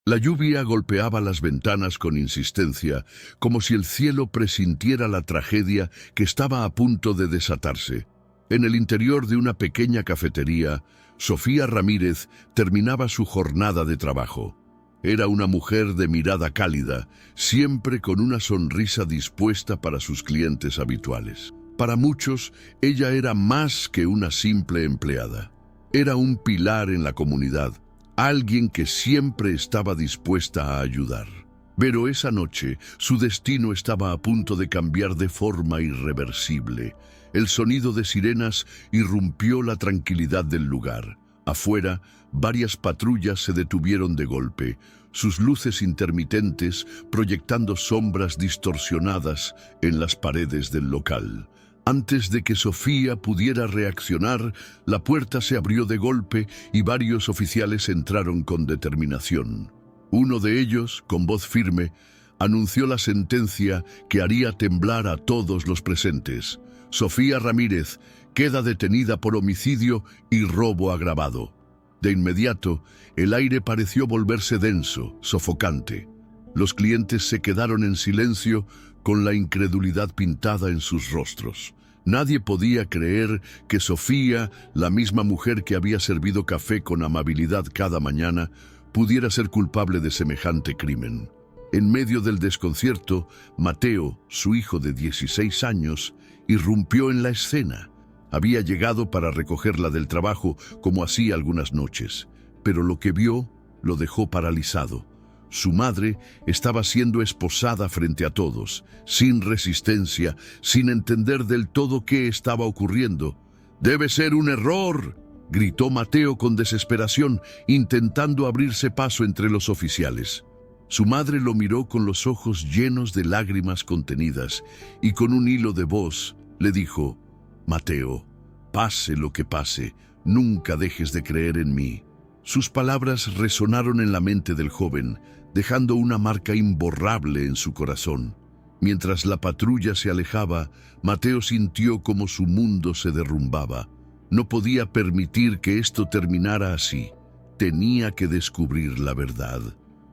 La lluvia golpeaba las ventanas con insistencia, como si el cielo presintiera la tragedia que estaba a punto de desatarse. En el interior de una pequeña cafetería, Sofía Ramírez terminaba su jornada de trabajo. Era una mujer de mirada cálida, siempre con una sonrisa dispuesta para sus clientes habituales. Para muchos, ella era más que una simple empleada. Era un pilar en la comunidad, alguien que siempre estaba dispuesta a ayudar. Pero esa noche, su destino estaba a punto de cambiar de forma irreversible. El sonido de sirenas irrumpió la tranquilidad del lugar. Afuera, varias patrullas se detuvieron de golpe, sus luces intermitentes proyectando sombras distorsionadas en las paredes del local. Antes de que Sofía pudiera reaccionar, la puerta se abrió de golpe y varios oficiales entraron con determinación. Uno de ellos, con voz firme, anunció la sentencia que haría temblar a todos los presentes. Sofía Ramírez queda detenida por homicidio y robo agravado. De inmediato, el aire pareció volverse denso, sofocante. Los clientes se quedaron en silencio con la incredulidad pintada en sus rostros. Nadie podía creer que Sofía, la misma mujer que había servido café con amabilidad cada mañana, pudiera ser culpable de semejante crimen. En medio del desconcierto, Mateo, su hijo de 16 años, irrumpió en la escena. Había llegado para recogerla del trabajo, como hacía algunas noches, pero lo que vio lo dejó paralizado. Su madre estaba siendo esposada frente a todos, sin resistencia, sin entender del todo qué estaba ocurriendo. «¡Debe ser un error!», gritó Mateo con desesperación, intentando abrirse paso entre los oficiales. Su madre lo miró con los ojos llenos de lágrimas contenidas y con un hilo de voz le dijo: «Mateo, pase lo que pase, nunca dejes de creer en mí». Sus palabras resonaron en la mente del joven, dejando una marca imborrable en su corazón. Mientras la patrulla se alejaba, Mateo sintió como su mundo se derrumbaba. No podía permitir que esto terminara así. Tenía que descubrir la verdad.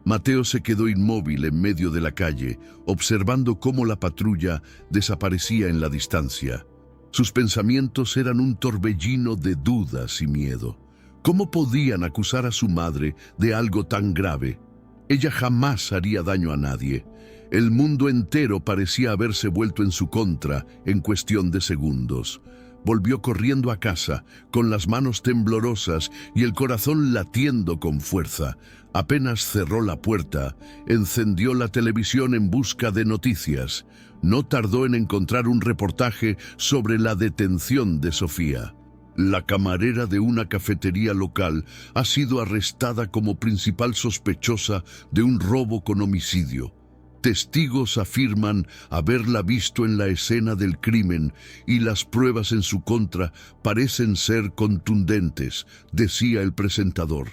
Mateo se quedó inmóvil en medio de la calle, observando cómo la patrulla desaparecía en la distancia. Sus pensamientos eran un torbellino de dudas y miedo. ¿Cómo podían acusar a su madre de algo tan grave? Ella jamás haría daño a nadie. El mundo entero parecía haberse vuelto en su contra en cuestión de segundos. Volvió corriendo a casa, con las manos temblorosas y el corazón latiendo con fuerza. Apenas cerró la puerta, encendió la televisión en busca de noticias. No tardó en encontrar un reportaje sobre la detención de Sofía. La camarera de una cafetería local ha sido arrestada como principal sospechosa de un robo con homicidio. Testigos afirman haberla visto en la escena del crimen y las pruebas en su contra parecen ser contundentes, decía el presentador.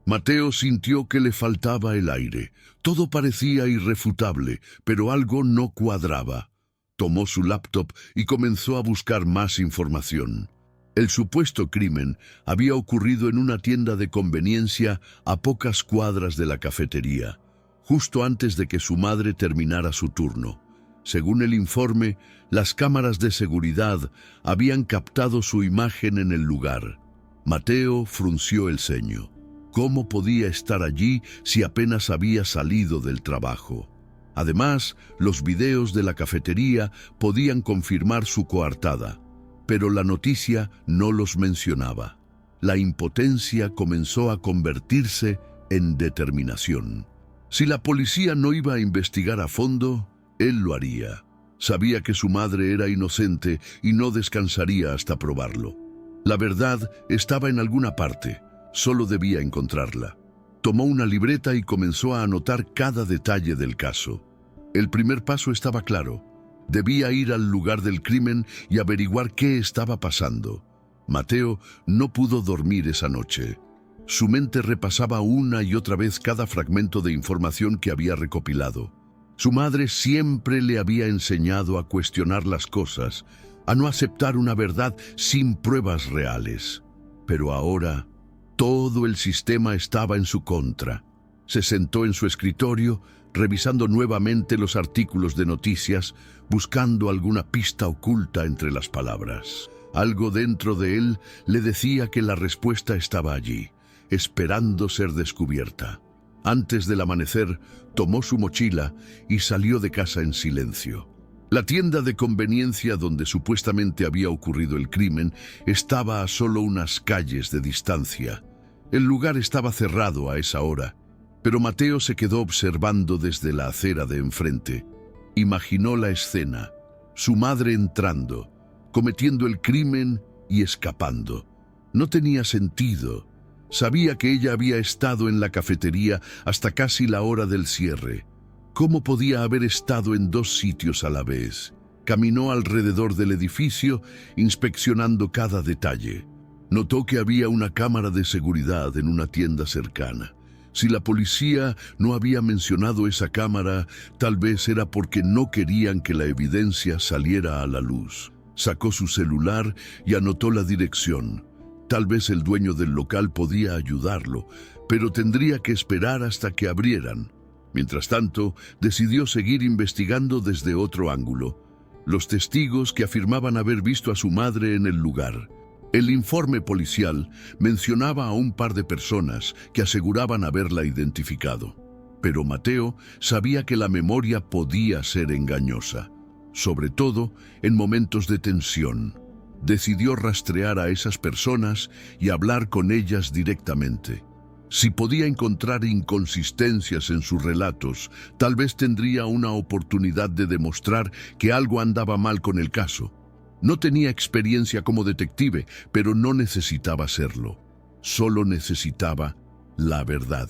Mateo sintió que le faltaba el aire. Todo parecía irrefutable, pero algo no cuadraba. Tomó su laptop y comenzó a buscar más información. El supuesto crimen había ocurrido en una tienda de conveniencia a pocas cuadras de la cafetería, justo antes de que su madre terminara su turno. Según el informe, las cámaras de seguridad habían captado su imagen en el lugar. Mateo frunció el ceño. ¿Cómo podía estar allí si apenas había salido del trabajo? Además, los videos de la cafetería podían confirmar su coartada, pero la noticia no los mencionaba. La impotencia comenzó a convertirse en determinación. Si la policía no iba a investigar a fondo, él lo haría. Sabía que su madre era inocente y no descansaría hasta probarlo. La verdad estaba en alguna parte, solo debía encontrarla. Tomó una libreta y comenzó a anotar cada detalle del caso. El primer paso estaba claro. Debía ir al lugar del crimen y averiguar qué estaba pasando. Mateo no pudo dormir esa noche. Su mente repasaba una y otra vez cada fragmento de información que había recopilado. Su madre siempre le había enseñado a cuestionar las cosas, a no aceptar una verdad sin pruebas reales. Pero ahora, todo el sistema estaba en su contra. Se sentó en su escritorio, revisando nuevamente los artículos de noticias, buscando alguna pista oculta entre las palabras. Algo dentro de él le decía que la respuesta estaba allí, esperando ser descubierta. Antes del amanecer, tomó su mochila y salió de casa en silencio. La tienda de conveniencia donde supuestamente había ocurrido el crimen estaba a solo unas calles de distancia. El lugar estaba cerrado a esa hora, pero Mateo se quedó observando desde la acera de enfrente. Imaginó la escena, su madre entrando, cometiendo el crimen y escapando. No tenía sentido. Sabía que ella había estado en la cafetería hasta casi la hora del cierre. ¿Cómo podía haber estado en dos sitios a la vez? Caminó alrededor del edificio, inspeccionando cada detalle. Notó que había una cámara de seguridad en una tienda cercana. Si la policía no había mencionado esa cámara, tal vez era porque no querían que la evidencia saliera a la luz. Sacó su celular y anotó la dirección. Tal vez el dueño del local podía ayudarlo, pero tendría que esperar hasta que abrieran. Mientras tanto, decidió seguir investigando desde otro ángulo. Los testigos que afirmaban haber visto a su madre en el lugar. El informe policial mencionaba a un par de personas que aseguraban haberla identificado. Pero Mateo sabía que la memoria podía ser engañosa, sobre todo en momentos de tensión. Decidió rastrear a esas personas y hablar con ellas directamente. Si podía encontrar inconsistencias en sus relatos, tal vez tendría una oportunidad de demostrar que algo andaba mal con el caso. No tenía experiencia como detective, pero no necesitaba hacerlo. Solo necesitaba la verdad.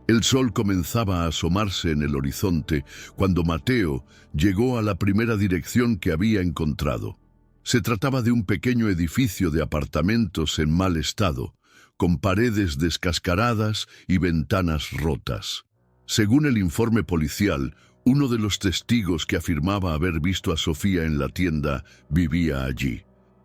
El sol comenzaba a asomarse en el horizonte cuando Mateo llegó a la primera dirección que había encontrado. Se trataba de un pequeño edificio de apartamentos en mal estado, con paredes descascaradas y ventanas rotas. Según el informe policial, uno de los testigos que afirmaba haber visto a Sofía en la tienda vivía allí.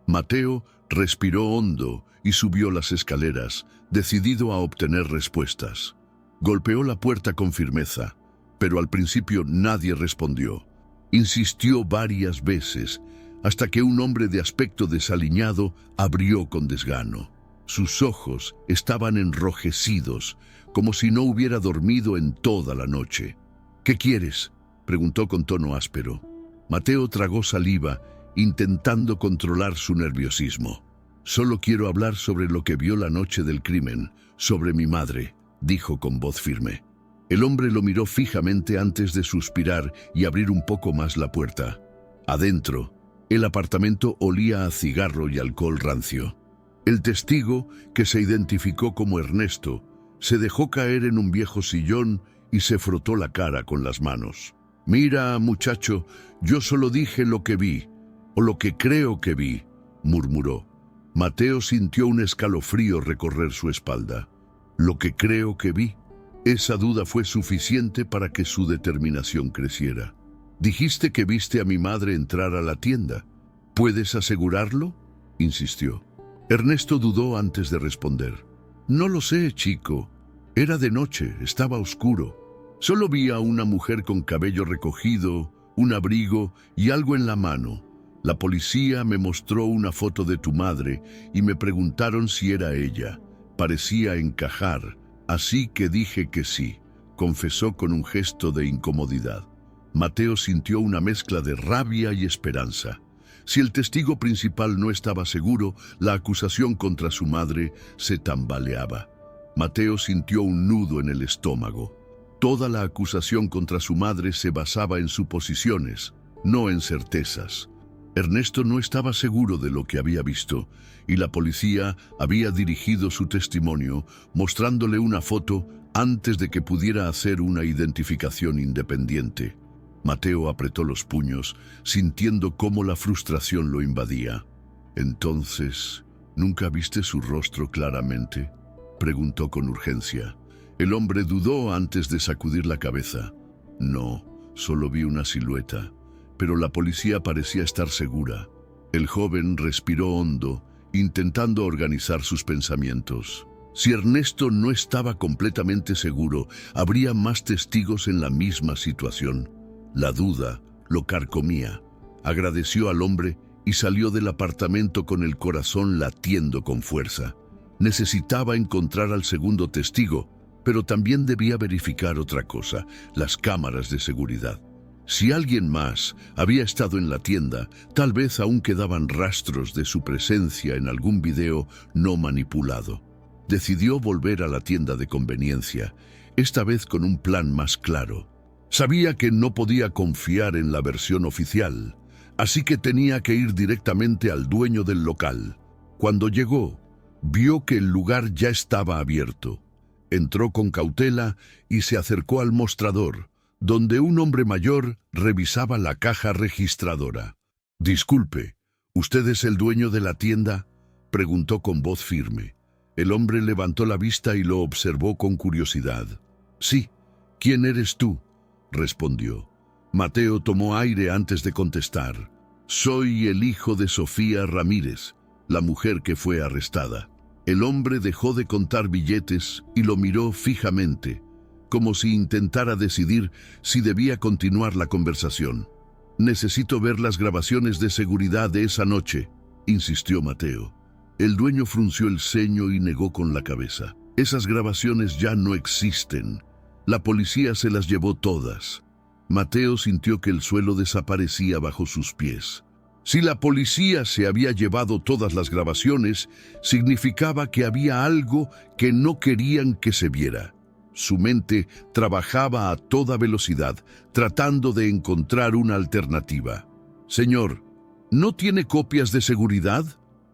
Mateo respiró hondo y subió las escaleras, decidido a obtener respuestas. Golpeó la puerta con firmeza, pero al principio nadie respondió. Insistió varias veces, hasta que un hombre de aspecto desaliñado abrió con desgano. Sus ojos estaban enrojecidos, como si no hubiera dormido en toda la noche. «¿Qué quieres?», preguntó con tono áspero. Mateo tragó saliva, intentando controlar su nerviosismo. «Solo quiero hablar sobre lo que vio la noche del crimen, sobre mi madre», dijo con voz firme. El hombre lo miró fijamente antes de suspirar y abrir un poco más la puerta. Adentro, el apartamento olía a cigarro y alcohol rancio. El testigo, que se identificó como Ernesto, se dejó caer en un viejo sillón y se frotó la cara con las manos. «Mira, muchacho, yo solo dije lo que vi, o lo que creo que vi», murmuró. Mateo sintió un escalofrío recorrer su espalda. «Lo que creo que vi». Esa duda fue suficiente para que su determinación creciera. «Dijiste que viste a mi madre entrar a la tienda. ¿Puedes asegurarlo?», insistió. Ernesto dudó antes de responder. «No lo sé, chico. Era de noche, estaba oscuro. Solo vi a una mujer con cabello recogido, un abrigo y algo en la mano. La policía me mostró una foto de tu madre y me preguntaron si era ella. Parecía encajar, así que dije que sí», confesó con un gesto de incomodidad. Mateo sintió una mezcla de rabia y esperanza. Si el testigo principal no estaba seguro, la acusación contra su madre se tambaleaba. Mateo sintió un nudo en el estómago. Toda la acusación contra su madre se basaba en suposiciones, no en certezas. Ernesto no estaba seguro de lo que había visto, y la policía había dirigido su testimonio mostrándole una foto antes de que pudiera hacer una identificación independiente. Mateo apretó los puños, sintiendo cómo la frustración lo invadía. «Entonces, ¿nunca viste su rostro claramente?», preguntó con urgencia. El hombre dudó antes de sacudir la cabeza. «No, solo vi una silueta, pero la policía parecía estar segura». El joven respiró hondo, intentando organizar sus pensamientos. Si Ernesto no estaba completamente seguro, habría más testigos en la misma situación. La duda lo carcomía. Agradeció al hombre y salió del apartamento con el corazón latiendo con fuerza. Necesitaba encontrar al segundo testigo, pero también debía verificar otra cosa: las cámaras de seguridad. Si alguien más había estado en la tienda, tal vez aún quedaban rastros de su presencia en algún video no manipulado. Decidió volver a la tienda de conveniencia, esta vez con un plan más claro. Sabía que no podía confiar en la versión oficial, así que tenía que ir directamente al dueño del local. Cuando llegó, vio que el lugar ya estaba abierto. Entró con cautela y se acercó al mostrador, donde un hombre mayor revisaba la caja registradora. «Disculpe, ¿usted es el dueño de la tienda?», preguntó con voz firme. El hombre levantó la vista y lo observó con curiosidad. «Sí, ¿quién eres tú?», respondió. Mateo tomó aire antes de contestar. «Soy el hijo de Sofía Ramírez, la mujer que fue arrestada». El hombre dejó de contar billetes y lo miró fijamente, como si intentara decidir si debía continuar la conversación. «Necesito ver las grabaciones de seguridad de esa noche», insistió Mateo. El dueño frunció el ceño y negó con la cabeza. «Esas grabaciones ya no existen. La policía se las llevó todas». Mateo sintió que el suelo desaparecía bajo sus pies. Si la policía se había llevado todas las grabaciones, significaba que había algo que no querían que se viera. Su mente trabajaba a toda velocidad, tratando de encontrar una alternativa. «Señor, ¿no tiene copias de seguridad?»,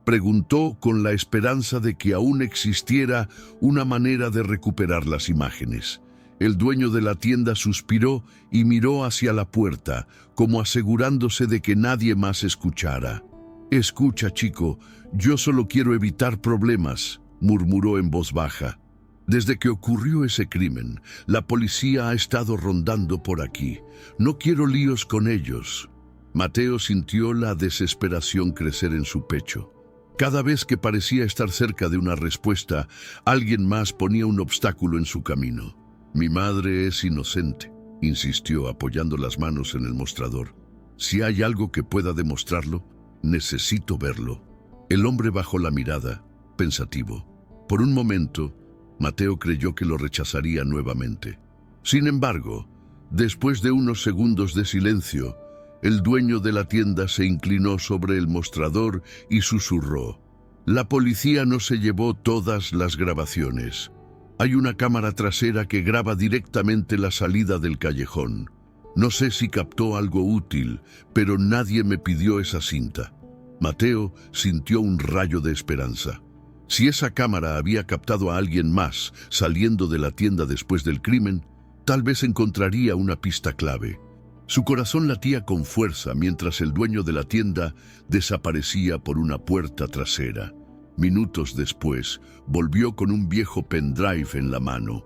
preguntó con la esperanza de que aún existiera una manera de recuperar las imágenes. El dueño de la tienda suspiró y miró hacia la puerta, como asegurándose de que nadie más escuchara. «Escucha, chico, yo solo quiero evitar problemas», murmuró en voz baja. «Desde que ocurrió ese crimen, la policía ha estado rondando por aquí. No quiero líos con ellos». Mateo sintió la desesperación crecer en su pecho. Cada vez que parecía estar cerca de una respuesta, alguien más ponía un obstáculo en su camino. «Mi madre es inocente», insistió apoyando las manos en el mostrador. «Si hay algo que pueda demostrarlo, necesito verlo». El hombre bajó la mirada, pensativo. Por un momento, Mateo creyó que lo rechazaría nuevamente. Sin embargo, después de unos segundos de silencio, el dueño de la tienda se inclinó sobre el mostrador y susurró: «La policía no se llevó todas las grabaciones. Hay una cámara trasera que graba directamente la salida del callejón. No sé si captó algo útil, pero nadie me pidió esa cinta». Mateo sintió un rayo de esperanza. Si esa cámara había captado a alguien más saliendo de la tienda después del crimen, tal vez encontraría una pista clave. Su corazón latía con fuerza mientras el dueño de la tienda desaparecía por una puerta trasera. Minutos después, volvió con un viejo pendrive en la mano.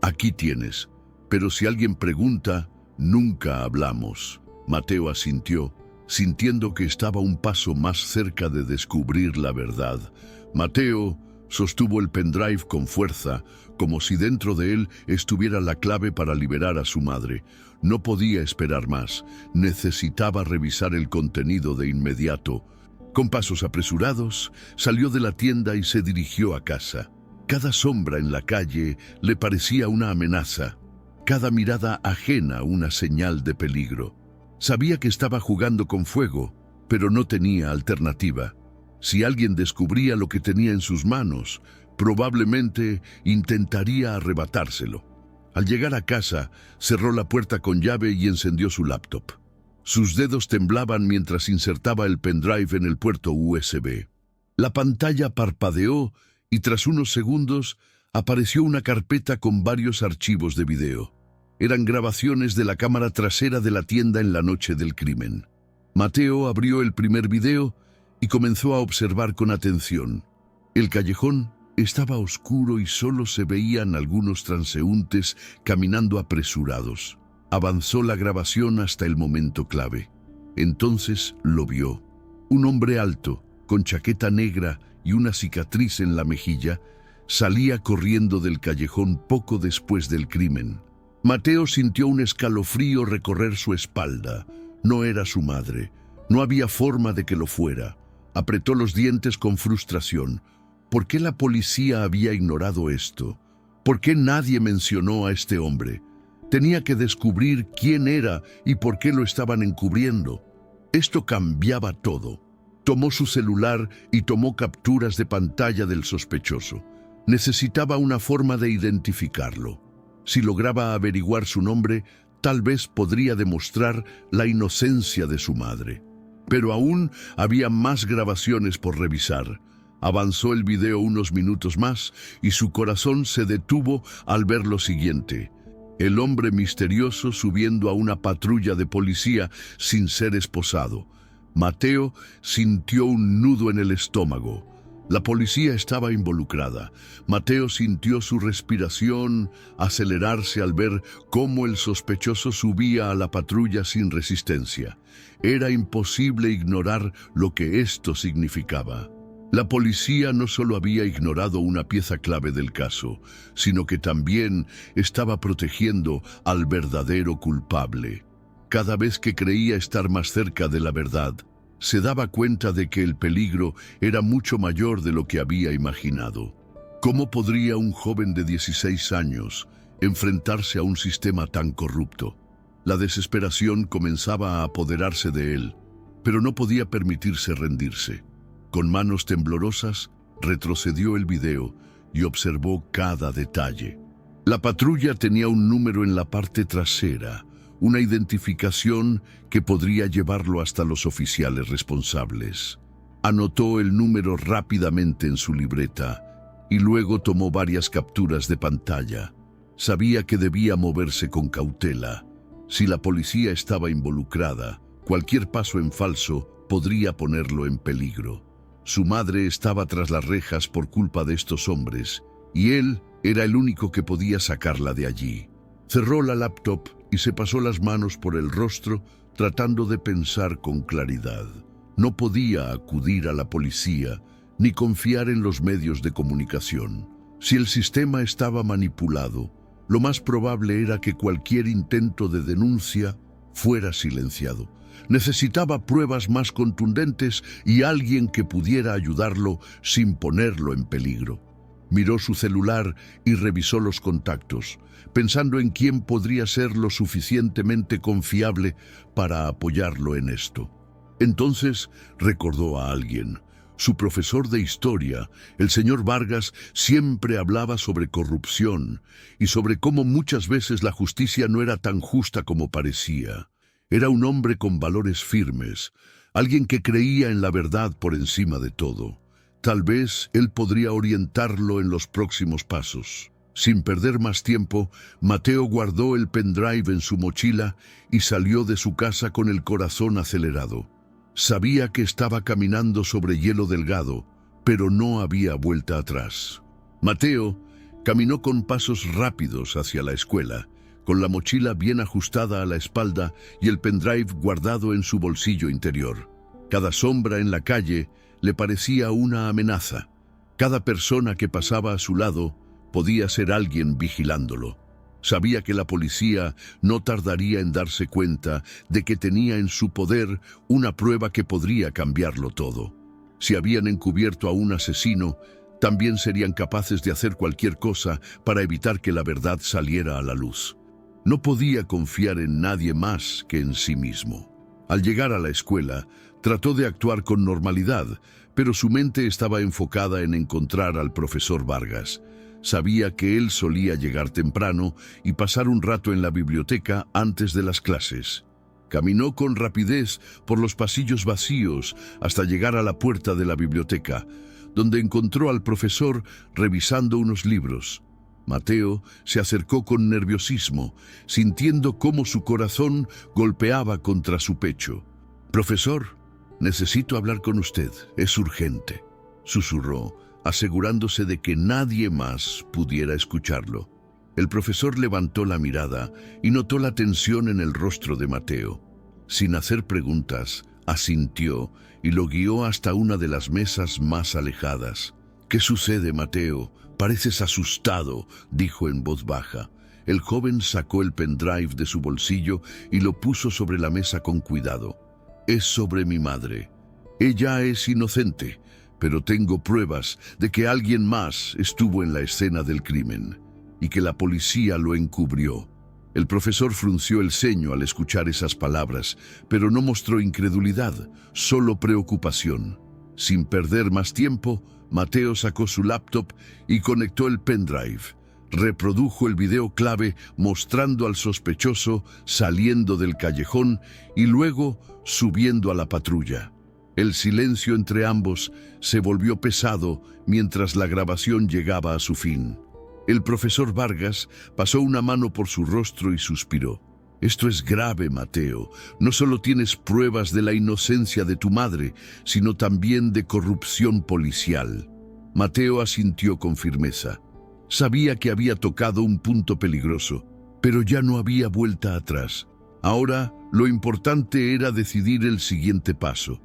«Aquí tienes, pero si alguien pregunta, nunca hablamos». Mateo asintió, sintiendo que estaba un paso más cerca de descubrir la verdad. Mateo sostuvo el pendrive con fuerza, como si dentro de él estuviera la clave para liberar a su madre. No podía esperar más, necesitaba revisar el contenido de inmediato. Con pasos apresurados, salió de la tienda y se dirigió a casa. Cada sombra en la calle le parecía una amenaza, cada mirada ajena una señal de peligro. Sabía que estaba jugando con fuego, pero no tenía alternativa. Si alguien descubría lo que tenía en sus manos, probablemente intentaría arrebatárselo. Al llegar a casa, cerró la puerta con llave y encendió su laptop. Sus dedos temblaban mientras insertaba el pendrive en el puerto USB. La pantalla parpadeó y tras unos segundos apareció una carpeta con varios archivos de video. Eran grabaciones de la cámara trasera de la tienda en la noche del crimen. Mateo abrió el primer video y comenzó a observar con atención. El callejón estaba oscuro y solo se veían algunos transeúntes caminando apresurados. Avanzó la grabación hasta el momento clave. Entonces lo vio. Un hombre alto, con chaqueta negra y una cicatriz en la mejilla, Salía corriendo del callejón poco después del crimen. Mateo sintió un escalofrío recorrer su espalda. No era su madre. No había forma de que lo fuera. Apretó los dientes con frustración. ¿Por qué la policía había ignorado esto? ¿Por qué nadie mencionó a este hombre? Tenía que descubrir quién era y por qué lo estaban encubriendo. Esto cambiaba todo. Tomó su celular y tomó capturas de pantalla del sospechoso. Necesitaba una forma de identificarlo. Si lograba averiguar su nombre, tal vez podría demostrar la inocencia de su madre. Pero aún había más grabaciones por revisar. Avanzó el video unos minutos más y su corazón se detuvo al ver lo siguiente: el hombre misterioso subiendo a una patrulla de policía sin ser esposado. Mateo sintió un nudo en el estómago. La policía estaba involucrada. Mateo sintió su respiración acelerarse al ver cómo el sospechoso subía a la patrulla sin resistencia. Era imposible ignorar lo que esto significaba. La policía no solo había ignorado una pieza clave del caso, sino que también estaba protegiendo al verdadero culpable. Cada vez que creía estar más cerca de la verdad, se daba cuenta de que el peligro era mucho mayor de lo que había imaginado. ¿Cómo podría un joven de 16 años enfrentarse a un sistema tan corrupto? La desesperación comenzaba a apoderarse de él, pero no podía permitirse rendirse. Con manos temblorosas, retrocedió el video y observó cada detalle. La patrulla tenía un número en la parte trasera, una identificación que podría llevarlo hasta los oficiales responsables. Anotó el número rápidamente en su libreta y luego tomó varias capturas de pantalla. Sabía que debía moverse con cautela. Si la policía estaba involucrada, cualquier paso en falso podría ponerlo en peligro. Su madre estaba tras las rejas por culpa de estos hombres, y él era el único que podía sacarla de allí. Cerró la laptop y se pasó las manos por el rostro, tratando de pensar con claridad. No podía acudir a la policía, ni confiar en los medios de comunicación. Si el sistema estaba manipulado, lo más probable era que cualquier intento de denuncia fuera silenciado. Necesitaba pruebas más contundentes y alguien que pudiera ayudarlo sin ponerlo en peligro. Miró su celular y revisó los contactos, pensando en quién podría ser lo suficientemente confiable para apoyarlo en esto. Entonces recordó a alguien. Su profesor de historia, el señor Vargas, siempre hablaba sobre corrupción y sobre cómo muchas veces la justicia no era tan justa como parecía. Era un hombre con valores firmes, alguien que creía en la verdad por encima de todo. Tal vez él podría orientarlo en los próximos pasos. Sin perder más tiempo, Mateo guardó el pendrive en su mochila y salió de su casa con el corazón acelerado. Sabía que estaba caminando sobre hielo delgado, pero no había vuelta atrás. Mateo caminó con pasos rápidos hacia la escuela, con la mochila bien ajustada a la espalda y el pendrive guardado en su bolsillo interior. Cada sombra en la calle le parecía una amenaza. Cada persona que pasaba a su lado podía ser alguien vigilándolo. Sabía que la policía no tardaría en darse cuenta de que tenía en su poder una prueba que podría cambiarlo todo. Si habían encubierto a un asesino, también serían capaces de hacer cualquier cosa para evitar que la verdad saliera a la luz. No podía confiar en nadie más que en sí mismo. Al llegar a la escuela, trató de actuar con normalidad, pero su mente estaba enfocada en encontrar al profesor Vargas. Sabía que él solía llegar temprano y pasar un rato en la biblioteca antes de las clases. Caminó con rapidez por los pasillos vacíos hasta llegar a la puerta de la biblioteca, donde encontró al profesor revisando unos libros. Mateo se acercó con nerviosismo, sintiendo cómo su corazón golpeaba contra su pecho. «Profesor, necesito hablar con usted, es urgente», susurró, asegurándose de que nadie más pudiera escucharlo. El profesor levantó la mirada y notó la tensión en el rostro de Mateo. Sin hacer preguntas, asintió y lo guió hasta una de las mesas más alejadas. «¿Qué sucede, Mateo? Pareces asustado, dijo en voz baja. El joven sacó el pendrive de su bolsillo y lo puso sobre la mesa con cuidado. Es sobre mi madre. Ella es inocente, pero tengo pruebas de que alguien más estuvo en la escena del crimen y que la policía lo encubrió. El profesor frunció el ceño al escuchar esas palabras, pero no mostró incredulidad, solo preocupación. Sin perder más tiempo, Mateo sacó su laptop y conectó el pendrive. Reprodujo el video clave mostrando al sospechoso saliendo del callejón y luego subiendo a la patrulla. El silencio entre ambos se volvió pesado mientras la grabación llegaba a su fin. El profesor Vargas pasó una mano por su rostro y suspiró. Esto es grave, Mateo. No solo tienes pruebas de la inocencia de tu madre, sino también de corrupción policial. Mateo asintió con firmeza. Sabía que había tocado un punto peligroso, pero ya no había vuelta atrás. Ahora, lo importante era decidir el siguiente paso.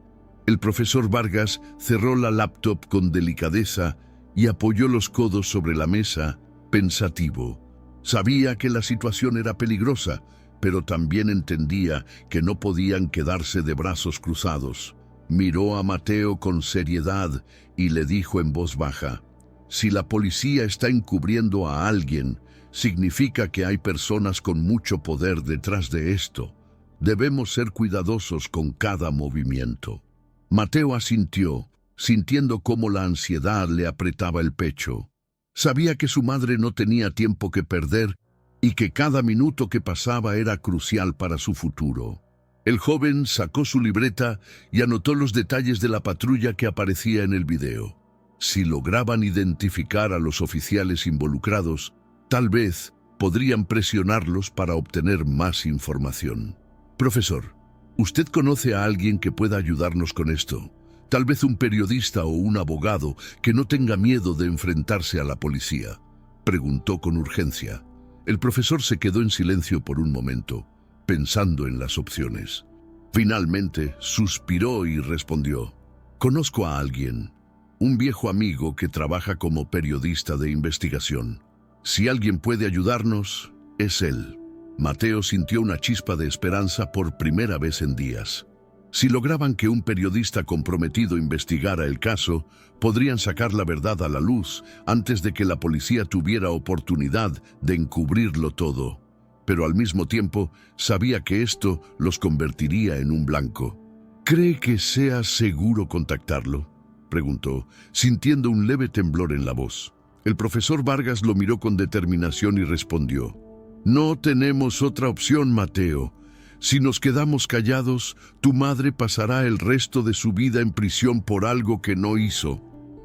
El profesor Vargas cerró la laptop con delicadeza y apoyó los codos sobre la mesa, pensativo. Sabía que la situación era peligrosa, pero también entendía que no podían quedarse de brazos cruzados. Miró a Mateo con seriedad y le dijo en voz baja: si la policía está encubriendo a alguien, significa que hay personas con mucho poder detrás de esto. Debemos ser cuidadosos con cada movimiento. Mateo asintió, sintiendo cómo la ansiedad le apretaba el pecho. Sabía que su madre no tenía tiempo que perder y que cada minuto que pasaba era crucial para su futuro. El joven sacó su libreta y anotó los detalles de la patrulla que aparecía en el video. Si lograban identificar a los oficiales involucrados, tal vez podrían presionarlos para obtener más información. Profesor, ¿usted conoce a alguien que pueda ayudarnos con esto? Tal vez un periodista o un abogado que no tenga miedo de enfrentarse a la policía, preguntó con urgencia. El profesor se quedó en silencio por un momento, pensando en las opciones. Finalmente, suspiró y respondió: conozco a alguien, un viejo amigo que trabaja como periodista de investigación. Si alguien puede ayudarnos, es él. Mateo sintió una chispa de esperanza por primera vez en días. Si lograban que un periodista comprometido investigara el caso, podrían sacar la verdad a la luz antes de que la policía tuviera oportunidad de encubrirlo todo. Pero al mismo tiempo, sabía que esto los convertiría en un blanco. ¿Cree que sea seguro contactarlo?, preguntó, sintiendo un leve temblor en la voz. El profesor Vargas lo miró con determinación y respondió: no tenemos otra opción, Mateo. Si nos quedamos callados, tu madre pasará el resto de su vida en prisión por algo que no hizo.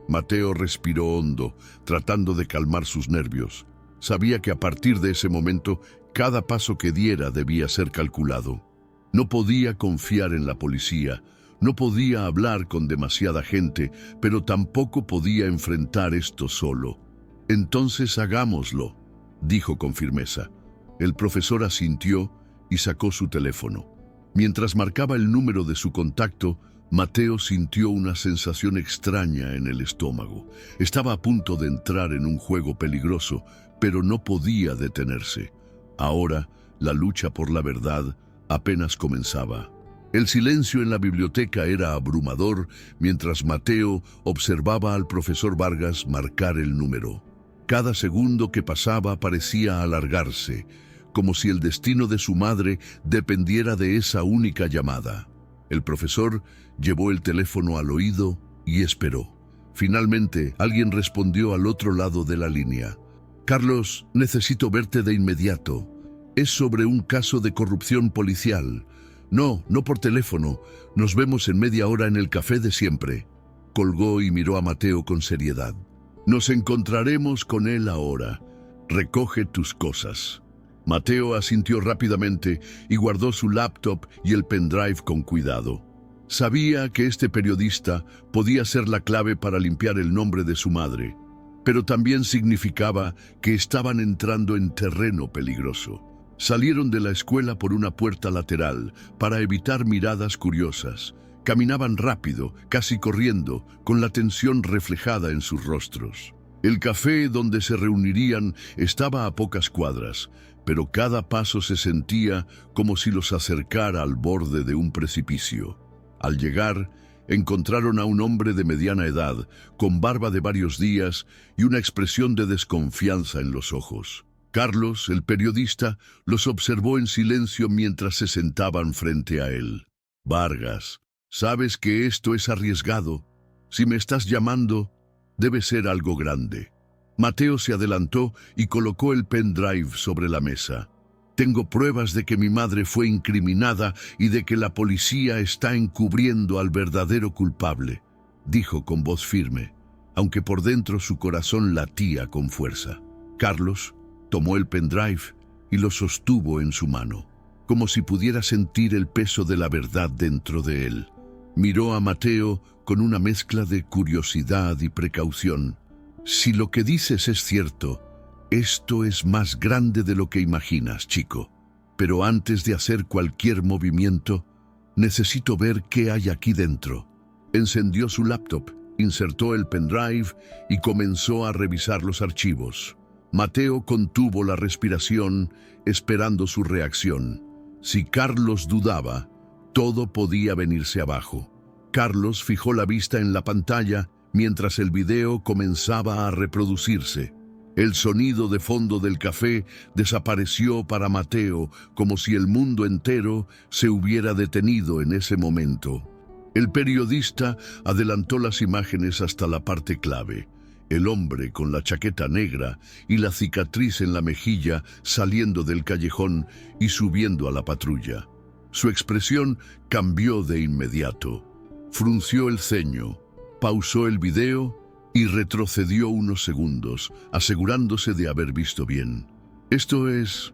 Mateo respiró hondo, tratando de calmar sus nervios. Sabía que a partir de ese momento, cada paso que diera debía ser calculado. No podía confiar en la policía, no podía hablar con demasiada gente, pero tampoco podía enfrentar esto solo. Entonces hagámoslo, dijo con firmeza. El profesor asintió y sacó su teléfono. Mientras marcaba el número de su contacto, Mateo sintió una sensación extraña en el estómago. Estaba a punto de entrar en un juego peligroso, pero no podía detenerse. Ahora, la lucha por la verdad apenas comenzaba. El silencio en la biblioteca era abrumador mientras Mateo observaba al profesor Vargas marcar el número. Cada segundo que pasaba parecía alargarse, como si el destino de su madre dependiera de esa única llamada. El profesor llevó el teléfono al oído y esperó. Finalmente, alguien respondió al otro lado de la línea. Carlos, necesito verte de inmediato. Es sobre un caso de corrupción policial. No por teléfono. Nos vemos en media hora en el café de siempre. Colgó y miró a Mateo con seriedad. Nos encontraremos con él ahora. Recoge tus cosas. Mateo asintió rápidamente y guardó su laptop y el pendrive con cuidado. Sabía que este periodista podía ser la clave para limpiar el nombre de su madre, pero también significaba que estaban entrando en terreno peligroso. Salieron de la escuela por una puerta lateral para evitar miradas curiosas. Caminaban rápido, casi corriendo, con la tensión reflejada en sus rostros. El café donde se reunirían estaba a pocas cuadras, pero cada paso se sentía como si los acercara al borde de un precipicio. Al llegar, encontraron a un hombre de mediana edad, con barba de varios días y una expresión de desconfianza en los ojos. Carlos, el periodista, los observó en silencio mientras se sentaban frente a él. «Vargas, sabes que esto es arriesgado. Si me estás llamando, debe ser algo grande». Mateo se adelantó y colocó el pendrive sobre la mesa. «Tengo pruebas de que mi madre fue incriminada y de que la policía está encubriendo al verdadero culpable», dijo con voz firme, aunque por dentro su corazón latía con fuerza. Carlos tomó el pendrive y lo sostuvo en su mano, como si pudiera sentir el peso de la verdad dentro de él. Miró a Mateo con una mezcla de curiosidad y precaución. «Si lo que dices es cierto, esto es más grande de lo que imaginas, chico. Pero antes de hacer cualquier movimiento, necesito ver qué hay aquí dentro». Encendió su laptop, insertó el pendrive y comenzó a revisar los archivos. Mateo contuvo la respiración, esperando su reacción. Si Carlos dudaba, todo podía venirse abajo. Carlos fijó la vista en la pantalla mientras el video comenzaba a reproducirse. El sonido de fondo del café desapareció para Mateo, como si el mundo entero se hubiera detenido en ese momento. El periodista adelantó las imágenes hasta la parte clave: el hombre con la chaqueta negra y la cicatriz en la mejilla saliendo del callejón y subiendo a la patrulla. Su expresión cambió de inmediato. Frunció el ceño, pausó el video y retrocedió unos segundos, asegurándose de haber visto bien. Esto es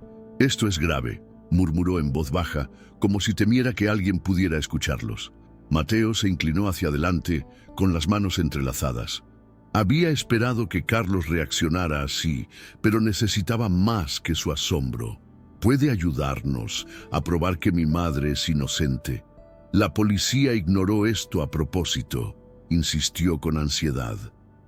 grave», murmuró en voz baja, como si temiera que alguien pudiera escucharlos. Mateo se inclinó hacia adelante, con las manos entrelazadas. Había esperado que Carlos reaccionara así, pero necesitaba más que su asombro. «Puede ayudarnos a probar que mi madre es inocente. La policía ignoró esto a propósito», insistió con ansiedad.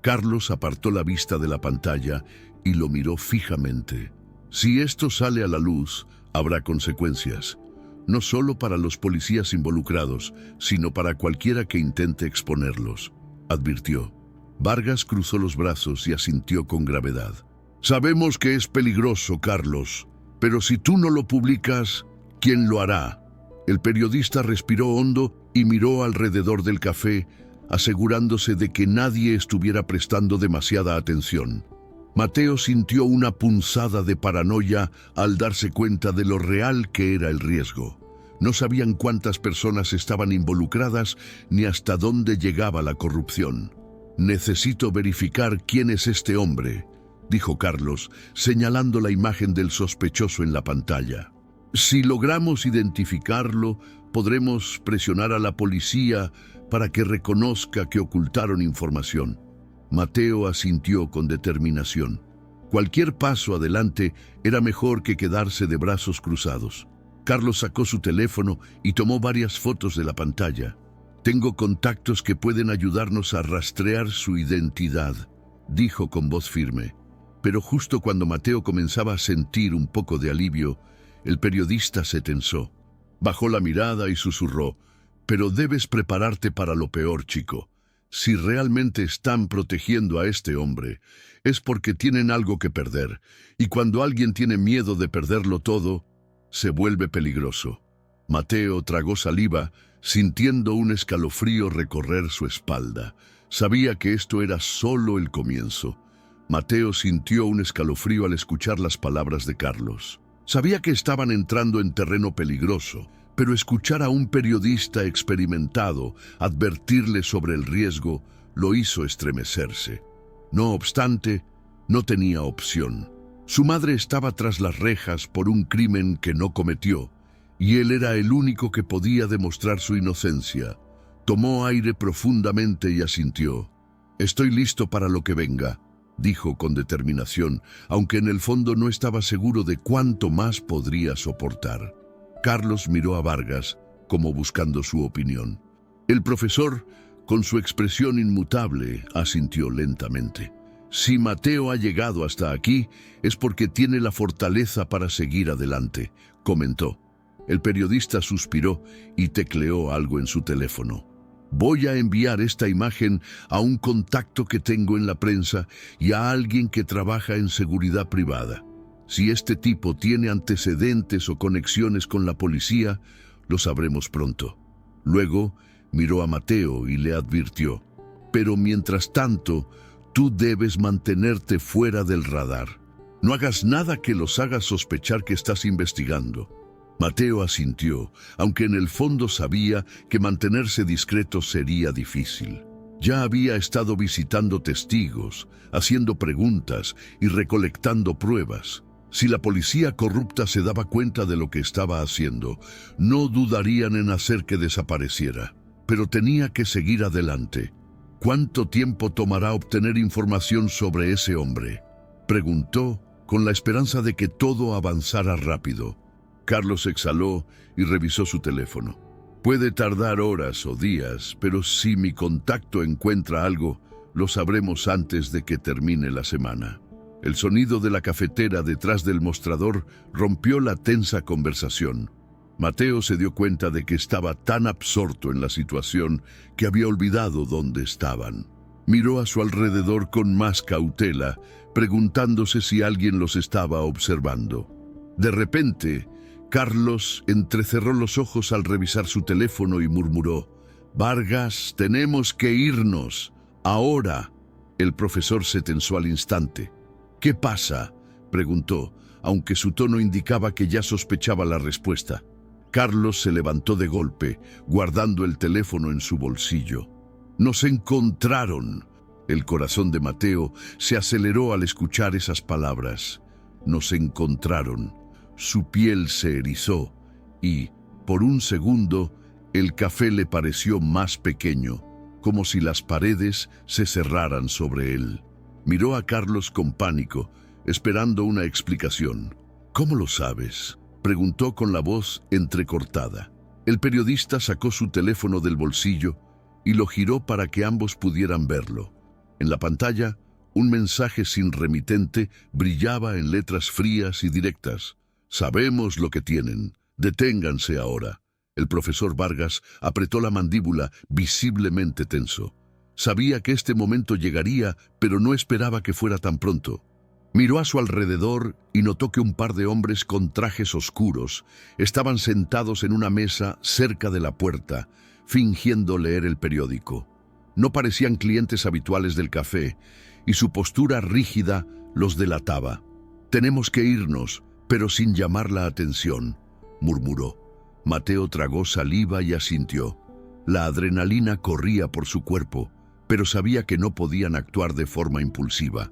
Carlos apartó la vista de la pantalla y lo miró fijamente. «Si esto sale a la luz, habrá consecuencias. No solo para los policías involucrados, sino para cualquiera que intente exponerlos», advirtió. Vargas cruzó los brazos y asintió con gravedad. «Sabemos que es peligroso, Carlos, pero si tú no lo publicas, ¿quién lo hará?». El periodista respiró hondo y miró alrededor del café, asegurándose de que nadie estuviera prestando demasiada atención. Mateo sintió una punzada de paranoia al darse cuenta de lo real que era el riesgo. No sabían cuántas personas estaban involucradas ni hasta dónde llegaba la corrupción. «Necesito verificar quién es este hombre», dijo Carlos, señalando la imagen del sospechoso en la pantalla. «Si logramos identificarlo, podremos presionar a la policía para que reconozca que ocultaron información». Mateo asintió con determinación. Cualquier paso adelante era mejor que quedarse de brazos cruzados. Carlos sacó su teléfono y tomó varias fotos de la pantalla. «Tengo contactos que pueden ayudarnos a rastrear su identidad», dijo con voz firme. Pero justo cuando Mateo comenzaba a sentir un poco de alivio, el periodista se tensó. Bajó la mirada y susurró: «Pero debes prepararte para lo peor, chico. Si realmente están protegiendo a este hombre, es porque tienen algo que perder, y cuando alguien tiene miedo de perderlo todo, se vuelve peligroso». Mateo tragó saliva, sintiendo un escalofrío recorrer su espalda. Sabía que esto era solo el comienzo. Mateo sintió un escalofrío al escuchar las palabras de Carlos. Sabía que estaban entrando en terreno peligroso, pero escuchar a un periodista experimentado advertirle sobre el riesgo lo hizo estremecerse. No obstante, no tenía opción. Su madre estaba tras las rejas por un crimen que no cometió, y él era el único que podía demostrar su inocencia. Tomó aire profundamente y asintió. «Estoy listo para lo que venga», dijo con determinación, aunque en el fondo no estaba seguro de cuánto más podría soportar. Carlos miró a Vargas, como buscando su opinión. El profesor, con su expresión inmutable, asintió lentamente. Si Mateo ha llegado hasta aquí, es porque tiene la fortaleza para seguir adelante, comentó. El periodista suspiró y tecleó algo en su teléfono. Voy a enviar esta imagen a un contacto que tengo en la prensa y a alguien que trabaja en seguridad privada. Si este tipo tiene antecedentes o conexiones con la policía, lo sabremos pronto. Luego miró a Mateo y le advirtió: pero mientras tanto, tú debes mantenerte fuera del radar. No hagas nada que los haga sospechar que estás investigando. Mateo asintió, aunque en el fondo sabía que mantenerse discreto sería difícil. Ya había estado visitando testigos, haciendo preguntas y recolectando pruebas. Si la policía corrupta se daba cuenta de lo que estaba haciendo, no dudarían en hacer que desapareciera. Pero tenía que seguir adelante. ¿Cuánto tiempo tomará obtener información sobre ese hombre?, preguntó, con la esperanza de que todo avanzara rápido. Carlos exhaló y revisó su teléfono. Puede tardar horas o días, pero si mi contacto encuentra algo, lo sabremos antes de que termine la semana. El sonido de la cafetera detrás del mostrador rompió la tensa conversación. Mateo se dio cuenta de que estaba tan absorto en la situación que había olvidado dónde estaban. Miró a su alrededor con más cautela, preguntándose si alguien los estaba observando. De repente, Carlos entrecerró los ojos al revisar su teléfono y murmuró: «Vargas, tenemos que irnos. Ahora». El profesor se tensó al instante. «¿Qué pasa?», preguntó, aunque su tono indicaba que ya sospechaba la respuesta. Carlos se levantó de golpe, guardando el teléfono en su bolsillo. «Nos encontraron». El corazón de Mateo se aceleró al escuchar esas palabras. «Nos encontraron». Su piel se erizó y, por un segundo, el café le pareció más pequeño, como si las paredes se cerraran sobre él. Miró a Carlos con pánico, esperando una explicación. «¿Cómo lo sabes?», preguntó con la voz entrecortada. El periodista sacó su teléfono del bolsillo y lo giró para que ambos pudieran verlo. En la pantalla, un mensaje sin remitente brillaba en letras frías y directas. «Sabemos lo que tienen. Deténganse ahora». El profesor Vargas apretó la mandíbula, visiblemente tenso. Sabía que este momento llegaría, pero no esperaba que fuera tan pronto. Miró a su alrededor y notó que un par de hombres con trajes oscuros estaban sentados en una mesa cerca de la puerta, fingiendo leer el periódico. No parecían clientes habituales del café, y su postura rígida los delataba. «Tenemos que irnos», pero sin llamar la atención, murmuró. Mateo tragó saliva y asintió. La adrenalina corría por su cuerpo, pero sabía que no podían actuar de forma impulsiva.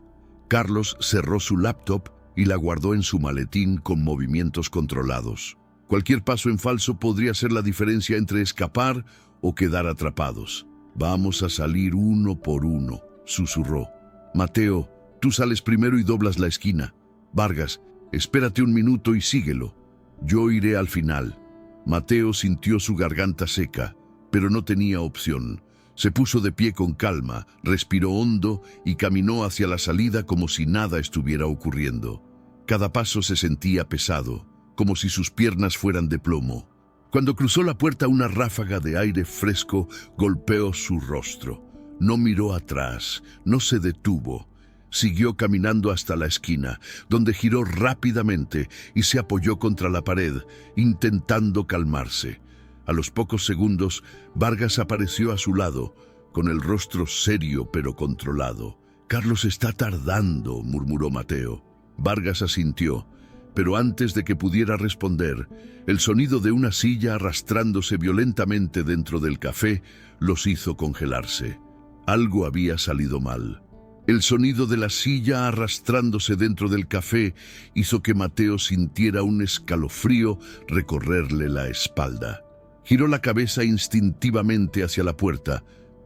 Carlos cerró su laptop y la guardó en su maletín con movimientos controlados. Cualquier paso en falso podría ser la diferencia entre escapar o quedar atrapados. «Vamos a salir uno por uno», susurró. «Mateo, tú sales primero y doblas la esquina. Vargas, espérate un minuto y síguelo. Yo iré al final». Mateo sintió su garganta seca, pero no tenía opción. Se puso de pie con calma, respiró hondo y caminó hacia la salida como si nada estuviera ocurriendo. Cada paso se sentía pesado, como si sus piernas fueran de plomo. Cuando cruzó la puerta, una ráfaga de aire fresco golpeó su rostro. No miró atrás, no se detuvo. Siguió caminando hasta la esquina, donde giró rápidamente y se apoyó contra la pared, intentando calmarse. A los pocos segundos, Vargas apareció a su lado, con el rostro serio pero controlado. «Carlos está tardando», murmuró Mateo. Vargas asintió, pero antes de que pudiera responder, el sonido de una silla arrastrándose violentamente dentro del café los hizo congelarse. Algo había salido mal. El sonido de la silla arrastrándose dentro del café hizo que Mateo sintiera un escalofrío recorrerle la espalda. Giró la cabeza instintivamente hacia la puerta,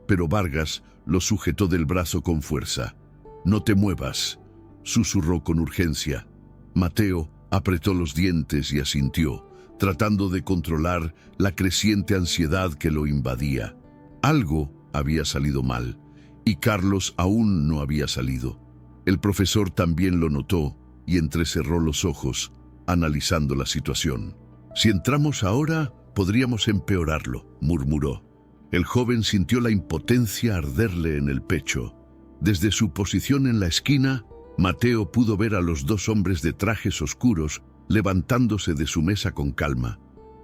pero Vargas lo sujetó del brazo con fuerza. «No te muevas», susurró con urgencia. Mateo apretó los dientes y asintió, tratando de controlar la creciente ansiedad que lo invadía. Algo había salido mal, y Carlos aún no había salido. El profesor también lo notó y entrecerró los ojos, analizando la situación. «Si entramos ahora, podríamos empeorarlo», murmuró. El joven sintió la impotencia arderle en el pecho. Desde su posición en la esquina, Mateo pudo ver a los dos hombres de trajes oscuros levantándose de su mesa con calma.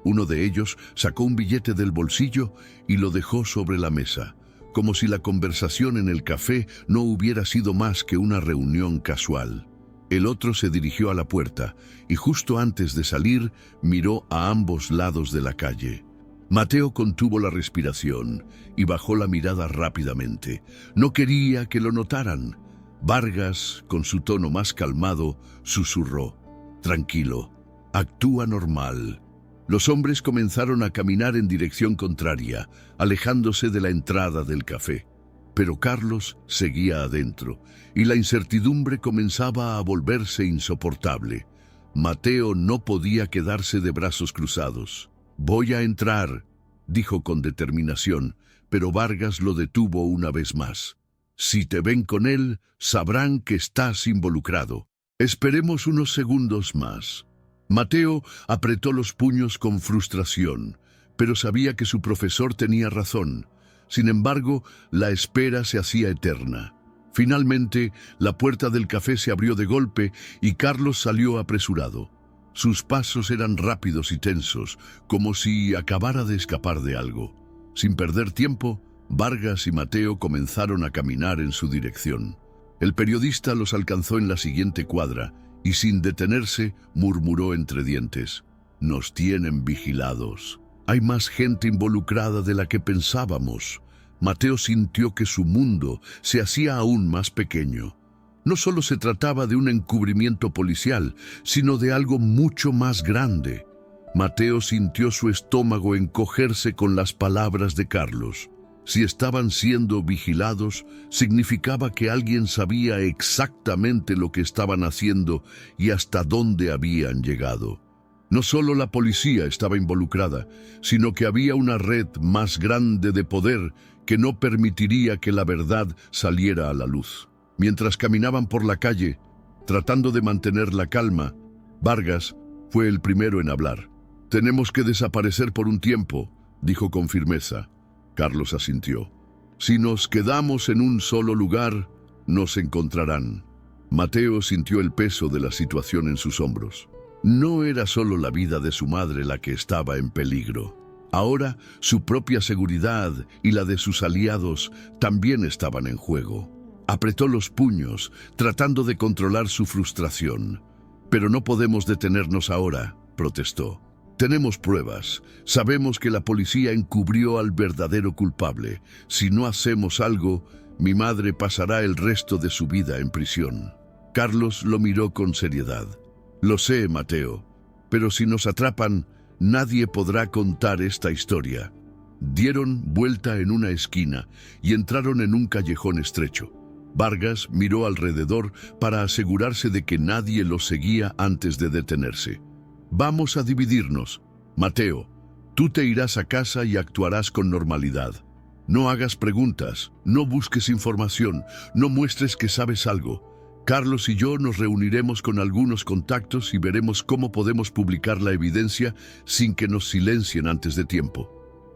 Uno de ellos sacó un billete del bolsillo y lo dejó sobre la mesa, como si la conversación en el café no hubiera sido más que una reunión casual. El otro se dirigió a la puerta y justo antes de salir miró a ambos lados de la calle. Mateo contuvo la respiración y bajó la mirada rápidamente. No quería que lo notaran. Vargas, con su tono más calmado, susurró: «Tranquilo, actúa normal». Los hombres comenzaron a caminar en dirección contraria, alejándose de la entrada del café. Pero Carlos seguía adentro, y la incertidumbre comenzaba a volverse insoportable. Mateo no podía quedarse de brazos cruzados. «Voy a entrar», dijo con determinación, pero Vargas lo detuvo una vez más. «Si te ven con él, sabrán que estás involucrado. Esperemos unos segundos más». Mateo apretó los puños con frustración, pero sabía que su profesor tenía razón. Sin embargo, la espera se hacía eterna. Finalmente, la puerta del café se abrió de golpe y Carlos salió apresurado. Sus pasos eran rápidos y tensos, como si acabara de escapar de algo. Sin perder tiempo, Vargas y Mateo comenzaron a caminar en su dirección. El periodista los alcanzó en la siguiente cuadra y sin detenerse murmuró entre dientes: «Nos tienen vigilados. Hay más gente involucrada de la que pensábamos». Mateo sintió que su mundo se hacía aún más pequeño. No solo se trataba de un encubrimiento policial, sino de algo mucho más grande. Mateo sintió su estómago encogerse con las palabras de Carlos. Si estaban siendo vigilados, significaba que alguien sabía exactamente lo que estaban haciendo y hasta dónde habían llegado. No solo la policía estaba involucrada, sino que había una red más grande de poder que no permitiría que la verdad saliera a la luz. Mientras caminaban por la calle, tratando de mantener la calma, Vargas fue el primero en hablar. «Tenemos que desaparecer por un tiempo», dijo con firmeza. Carlos asintió. «Si nos quedamos en un solo lugar, nos encontrarán». Mateo sintió el peso de la situación en sus hombros. No era solo la vida de su madre la que estaba en peligro. Ahora, su propia seguridad y la de sus aliados también estaban en juego. Apretó los puños, tratando de controlar su frustración. «Pero no podemos detenernos ahora», protestó. «Tenemos pruebas. Sabemos que la policía encubrió al verdadero culpable. Si no hacemos algo, mi madre pasará el resto de su vida en prisión». Carlos lo miró con seriedad. «Lo sé, Mateo, pero si nos atrapan, nadie podrá contar esta historia». Dieron vuelta en una esquina y entraron en un callejón estrecho. Vargas miró alrededor para asegurarse de que nadie los seguía antes de detenerse. «Vamos a dividirnos. Mateo, tú te irás a casa y actuarás con normalidad. No hagas preguntas, no busques información, no muestres que sabes algo. Carlos y yo nos reuniremos con algunos contactos y veremos cómo podemos publicar la evidencia sin que nos silencien antes de tiempo».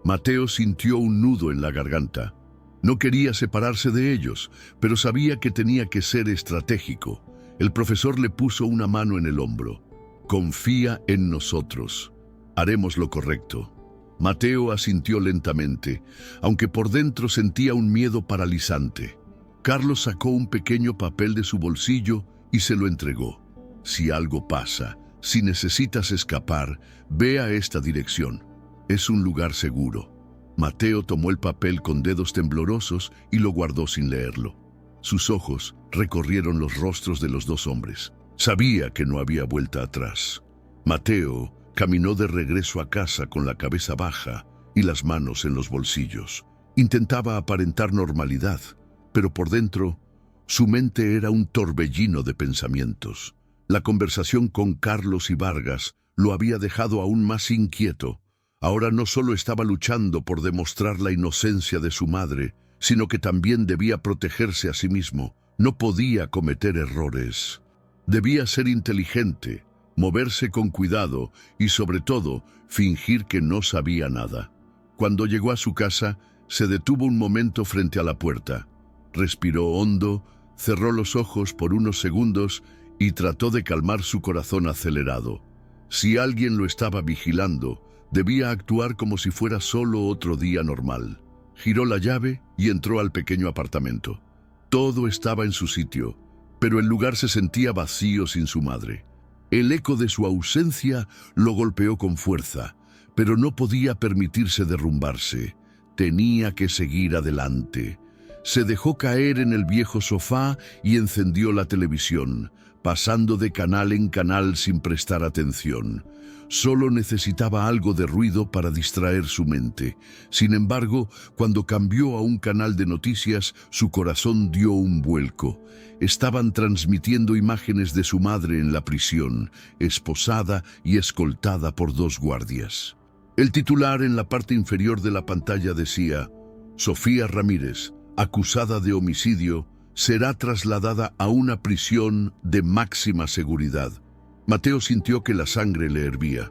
Mateo sintió un nudo en la garganta. No quería separarse de ellos, pero sabía que tenía que ser estratégico. El profesor le puso una mano en el hombro. «Confía en nosotros. Haremos lo correcto». Mateo asintió lentamente, aunque por dentro sentía un miedo paralizante. Carlos sacó un pequeño papel de su bolsillo y se lo entregó. «Si algo pasa, si necesitas escapar, ve a esta dirección. Es un lugar seguro». Mateo tomó el papel con dedos temblorosos y lo guardó sin leerlo. Sus ojos recorrieron los rostros de los dos hombres. Sabía que no había vuelta atrás. Mateo caminó de regreso a casa con la cabeza baja y las manos en los bolsillos. Intentaba aparentar normalidad, pero por dentro, su mente era un torbellino de pensamientos. La conversación con Carlos y Vargas lo había dejado aún más inquieto. Ahora no solo estaba luchando por demostrar la inocencia de su madre, sino que también debía protegerse a sí mismo. No podía cometer errores. Debía ser inteligente, moverse con cuidado y, sobre todo, fingir que no sabía nada. Cuando llegó a su casa, se detuvo un momento frente a la puerta. Respiró hondo, cerró los ojos por unos segundos y trató de calmar su corazón acelerado. Si alguien lo estaba vigilando, debía actuar como si fuera solo otro día normal. Giró la llave y entró al pequeño apartamento. Todo estaba en su sitio, pero el lugar se sentía vacío sin su madre. El eco de su ausencia lo golpeó con fuerza, pero no podía permitirse derrumbarse. Tenía que seguir adelante. Se dejó caer en el viejo sofá y encendió la televisión, pasando de canal en canal sin prestar atención. Solo necesitaba algo de ruido para distraer su mente. Sin embargo, cuando cambió a un canal de noticias, su corazón dio un vuelco. Estaban transmitiendo imágenes de su madre en la prisión, esposada y escoltada por 2 guardias. El titular en la parte inferior de la pantalla decía: Sofía Ramírez, acusada de homicidio, será trasladada a una prisión de máxima seguridad. Mateo sintió que la sangre le hervía.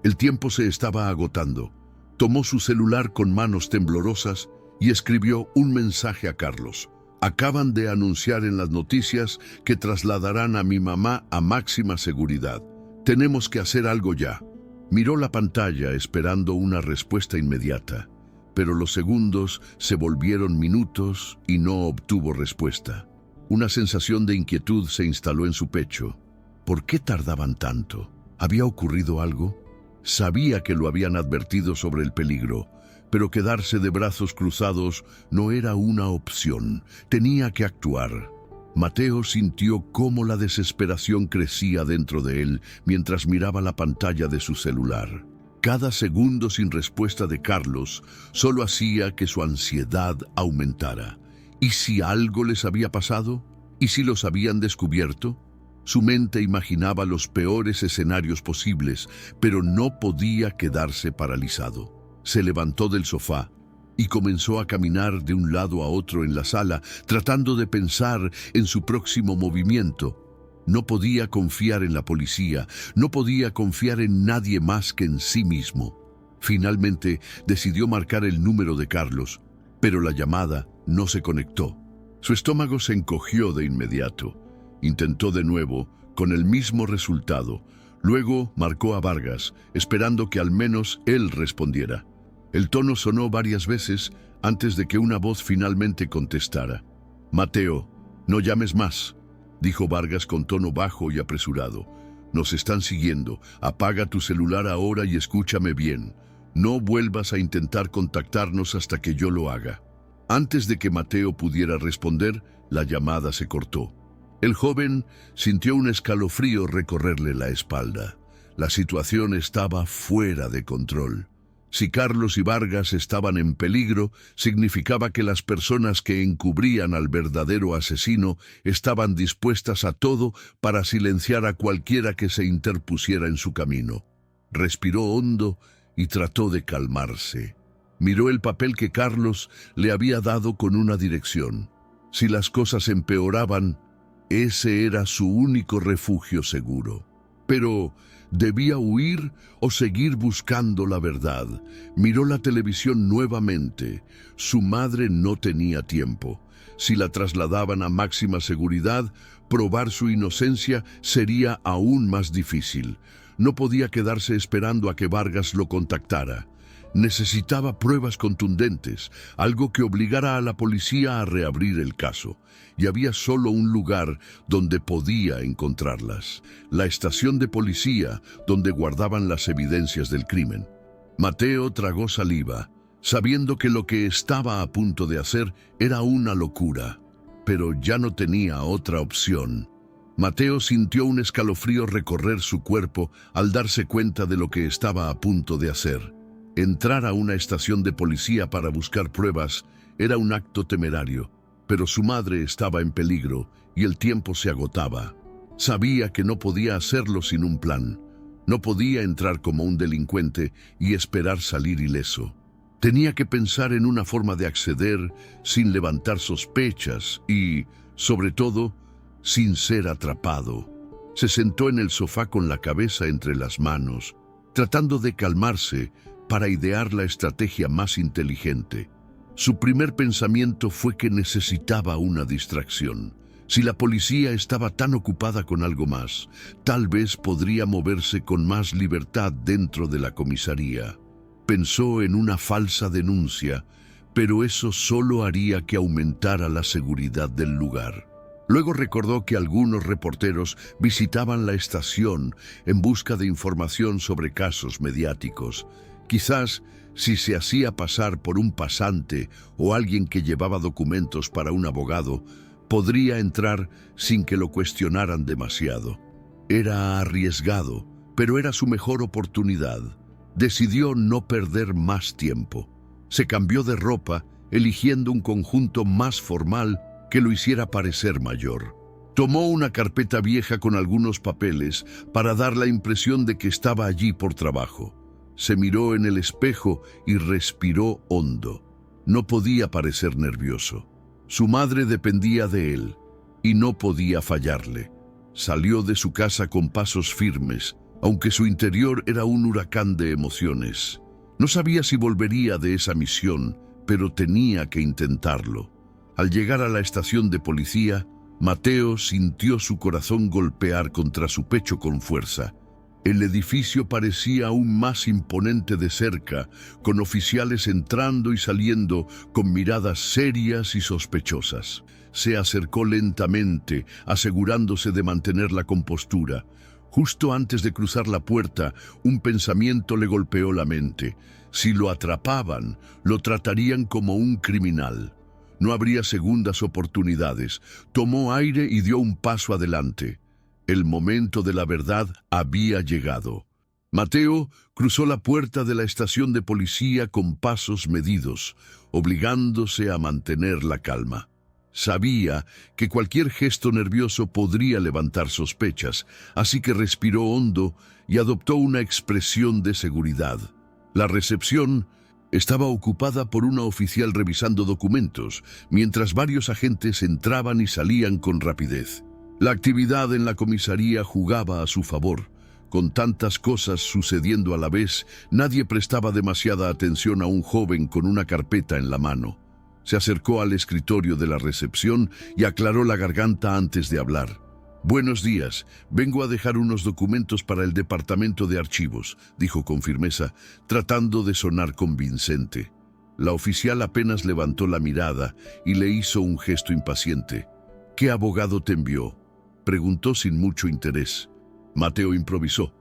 El tiempo se estaba agotando. Tomó su celular con manos temblorosas y escribió un mensaje a Carlos. Acaban de anunciar en las noticias que trasladarán a mi mamá a máxima seguridad. Tenemos que hacer algo ya. Miró la pantalla esperando una respuesta inmediata, pero los segundos se volvieron minutos y no obtuvo respuesta. Una sensación de inquietud se instaló en su pecho. ¿Por qué tardaban tanto? ¿Había ocurrido algo? Sabía que lo habían advertido sobre el peligro, pero quedarse de brazos cruzados no era una opción. Tenía que actuar. Mateo sintió cómo la desesperación crecía dentro de él mientras miraba la pantalla de su celular. Cada segundo sin respuesta de Carlos solo hacía que su ansiedad aumentara. ¿Y si algo les había pasado? ¿Y si los habían descubierto? Su mente imaginaba los peores escenarios posibles, pero no podía quedarse paralizado. Se levantó del sofá y comenzó a caminar de un lado a otro en la sala, tratando de pensar en su próximo movimiento. No podía confiar en la policía, no podía confiar en nadie más que en sí mismo. Finalmente decidió marcar el número de Carlos, pero la llamada no se conectó. Su estómago se encogió de inmediato. Intentó de nuevo, con el mismo resultado. Luego marcó a Vargas, esperando que al menos él respondiera. El tono sonó varias veces antes de que una voz finalmente contestara. «Mateo, no llames más», dijo Vargas con tono bajo y apresurado. «Nos están siguiendo. Apaga tu celular ahora y escúchame bien. No vuelvas a intentar contactarnos hasta que yo lo haga». Antes de que Mateo pudiera responder, la llamada se cortó. El joven sintió un escalofrío recorrerle la espalda. La situación estaba fuera de control. Si Carlos y Vargas estaban en peligro, significaba que las personas que encubrían al verdadero asesino estaban dispuestas a todo para silenciar a cualquiera que se interpusiera en su camino. Respiró hondo y trató de calmarse. Miró el papel que Carlos le había dado con una dirección. Si las cosas empeoraban, ese era su único refugio seguro. Pero ¿debía huir o seguir buscando la verdad? Miró la televisión nuevamente. Su madre no tenía tiempo. Si la trasladaban a máxima seguridad, probar su inocencia sería aún más difícil. No podía quedarse esperando a que Vargas lo contactara. Necesitaba pruebas contundentes, algo que obligara a la policía a reabrir el caso. Y había solo un lugar donde podía encontrarlas: la estación de policía donde guardaban las evidencias del crimen. Mateo tragó saliva, sabiendo que lo que estaba a punto de hacer era una locura, pero ya no tenía otra opción. Mateo sintió un escalofrío recorrer su cuerpo al darse cuenta de lo que estaba a punto de hacer. Entrar a una estación de policía para buscar pruebas era un acto temerario, pero su madre estaba en peligro y el tiempo se agotaba. Sabía que no podía hacerlo sin un plan. No podía entrar como un delincuente y esperar salir ileso. Tenía que pensar en una forma de acceder sin levantar sospechas y, sobre todo sin ser atrapado. Se sentó en el sofá con la cabeza entre las manos, tratando de calmarse para idear la estrategia más inteligente. Su primer pensamiento fue que necesitaba una distracción. Si la policía estaba tan ocupada con algo más, tal vez podría moverse con más libertad dentro de la comisaría. Pensó en una falsa denuncia, pero eso solo haría que aumentara la seguridad del lugar. Luego recordó que algunos reporteros visitaban la estación en busca de información sobre casos mediáticos. Quizás, si se hacía pasar por un pasante o alguien que llevaba documentos para un abogado, podría entrar sin que lo cuestionaran demasiado. Era arriesgado, pero era su mejor oportunidad. Decidió no perder más tiempo. Se cambió de ropa, eligiendo un conjunto más formal que lo hiciera parecer mayor. Tomó una carpeta vieja con algunos papeles para dar la impresión de que estaba allí por trabajo. Se miró en el espejo y respiró hondo. No podía parecer nervioso. Su madre dependía de él y no podía fallarle. Salió de su casa con pasos firmes, aunque su interior era un huracán de emociones. No sabía si volvería de esa misión, pero tenía que intentarlo. Al llegar a la estación de policía, Mateo sintió su corazón golpear contra su pecho con fuerza. El edificio parecía aún más imponente de cerca, con oficiales entrando y saliendo con miradas serias y sospechosas. Se acercó lentamente, asegurándose de mantener la compostura. Justo antes de cruzar la puerta, un pensamiento le golpeó la mente. Si lo atrapaban, lo tratarían como un criminal. No habría segundas oportunidades. Tomó aire y dio un paso adelante. El momento de la verdad había llegado. Mateo cruzó la puerta de la estación de policía con pasos medidos, obligándose a mantener la calma. Sabía que cualquier gesto nervioso podría levantar sospechas, así que respiró hondo y adoptó una expresión de seguridad. La recepción estaba ocupada por una oficial revisando documentos, mientras varios agentes entraban y salían con rapidez. La actividad en la comisaría jugaba a su favor. Con tantas cosas sucediendo a la vez, nadie prestaba demasiada atención a un joven con una carpeta en la mano. Se acercó al escritorio de la recepción y aclaró la garganta antes de hablar. «Buenos días, vengo a dejar unos documentos para el departamento de archivos», dijo con firmeza, tratando de sonar convincente. La oficial apenas levantó la mirada y le hizo un gesto impaciente. «¿Qué abogado te envió?», preguntó sin mucho interés. Mateo improvisó.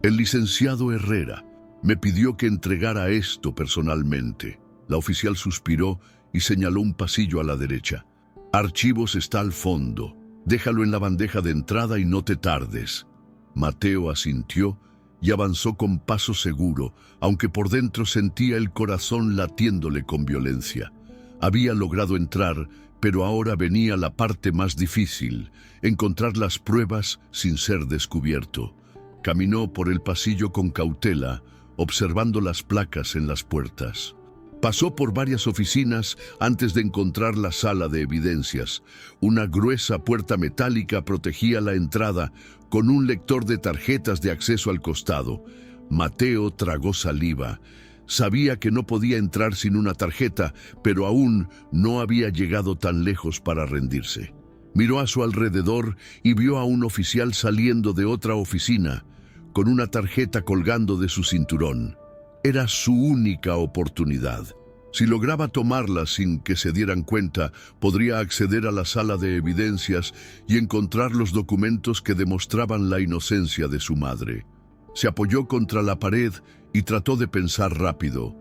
«El licenciado Herrera me pidió que entregara esto personalmente». La oficial suspiró y señaló un pasillo a la derecha. «Archivos está al fondo. Déjalo en la bandeja de entrada y no te tardes». Mateo asintió y avanzó con paso seguro, aunque por dentro sentía el corazón latiéndole con violencia. Había logrado entrar, pero ahora venía la parte más difícil, encontrar las pruebas sin ser descubierto. Caminó por el pasillo con cautela, observando las placas en las puertas. Pasó por varias oficinas antes de encontrar la sala de evidencias. Una gruesa puerta metálica protegía la entrada, con un lector de tarjetas de acceso al costado. Mateo tragó saliva. Sabía que no podía entrar sin una tarjeta, pero aún no había llegado tan lejos para rendirse. Miró a su alrededor y vio a un oficial saliendo de otra oficina, con una tarjeta colgando de su cinturón. Era su única oportunidad. Si lograba tomarla sin que se dieran cuenta, podría acceder a la sala de evidencias y encontrar los documentos que demostraban la inocencia de su madre. Se apoyó contra la pared y trató de pensar rápido.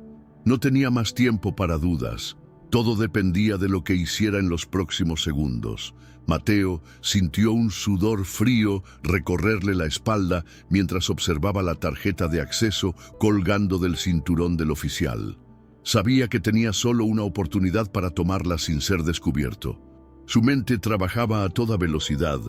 No tenía más tiempo para dudas. Todo dependía de lo que hiciera en los próximos segundos. Mateo sintió un sudor frío recorrerle la espalda mientras observaba la tarjeta de acceso colgando del cinturón del oficial. Sabía que tenía solo una oportunidad para tomarla sin ser descubierto. Su mente trabajaba a toda velocidad,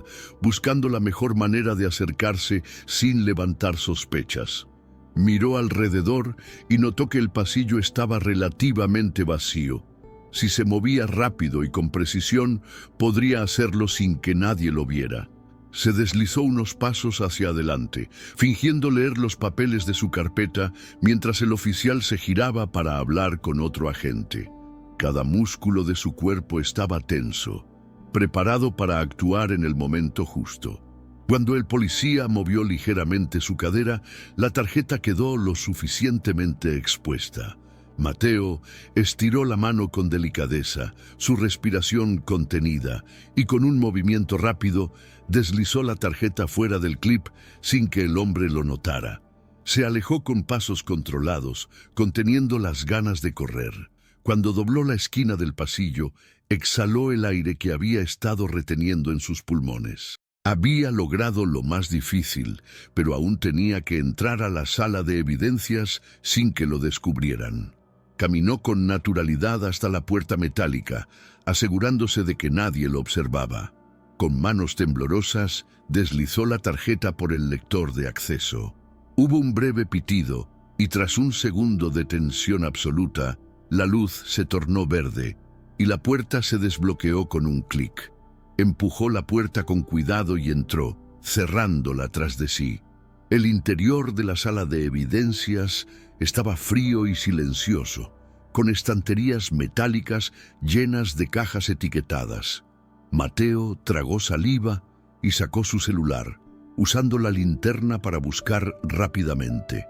buscando la mejor manera de acercarse sin levantar sospechas. Miró alrededor y notó que el pasillo estaba relativamente vacío. Si se movía rápido y con precisión, podría hacerlo sin que nadie lo viera. Se deslizó unos pasos hacia adelante, fingiendo leer los papeles de su carpeta mientras el oficial se giraba para hablar con otro agente. Cada músculo de su cuerpo estaba tenso, preparado para actuar en el momento justo. Cuando el policía movió ligeramente su cadera, la tarjeta quedó lo suficientemente expuesta. Mateo estiró la mano con delicadeza, su respiración contenida, y con un movimiento rápido deslizó la tarjeta fuera del clip sin que el hombre lo notara. Se alejó con pasos controlados, conteniendo las ganas de correr. Cuando dobló la esquina del pasillo, exhaló el aire que había estado reteniendo en sus pulmones. Había logrado lo más difícil, pero aún tenía que entrar a la sala de evidencias sin que lo descubrieran. Caminó con naturalidad hasta la puerta metálica, asegurándose de que nadie lo observaba. Con manos temblorosas, deslizó la tarjeta por el lector de acceso. Hubo un breve pitido, y tras un segundo de tensión absoluta, la luz se tornó verde, y la puerta se desbloqueó con un clic. Empujó la puerta con cuidado y entró, cerrándola tras de sí. El interior de la sala de evidencias estaba frío y silencioso, con estanterías metálicas llenas de cajas etiquetadas. Mateo tragó saliva y sacó su celular, usando la linterna para buscar rápidamente.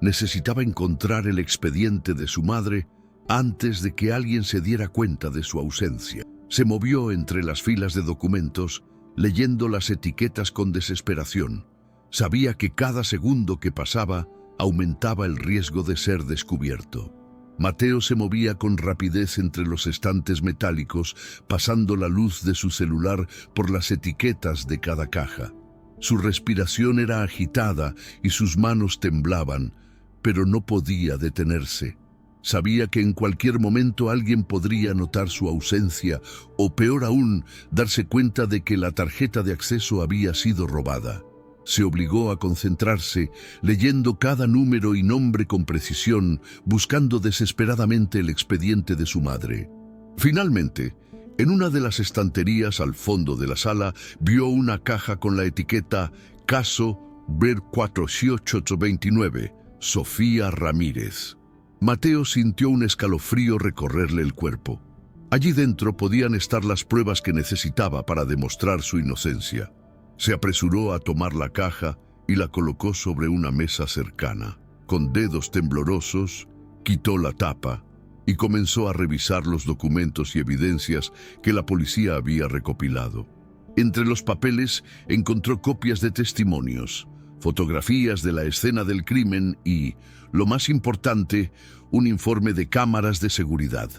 Necesitaba encontrar el expediente de su madre antes de que alguien se diera cuenta de su ausencia. Se movió entre las filas de documentos, leyendo las etiquetas con desesperación. Sabía que cada segundo que pasaba aumentaba el riesgo de ser descubierto. Mateo se movía con rapidez entre los estantes metálicos, pasando la luz de su celular por las etiquetas de cada caja. Su respiración era agitada y sus manos temblaban, pero no podía detenerse. Sabía que en cualquier momento alguien podría notar su ausencia o, peor aún, darse cuenta de que la tarjeta de acceso había sido robada. Se obligó a concentrarse, leyendo cada número y nombre con precisión, buscando desesperadamente el expediente de su madre. Finalmente, en una de las estanterías al fondo de la sala, vio una caja con la etiqueta Caso Ver 4829, Sofía Ramírez. Mateo sintió un escalofrío recorrerle el cuerpo. Allí dentro podían estar las pruebas que necesitaba para demostrar su inocencia. Se apresuró a tomar la caja y la colocó sobre una mesa cercana. Con dedos temblorosos, quitó la tapa y comenzó a revisar los documentos y evidencias que la policía había recopilado. Entre los papeles encontró copias de testimonios, fotografías de la escena del crimen y, lo más importante, un informe de cámaras de seguridad.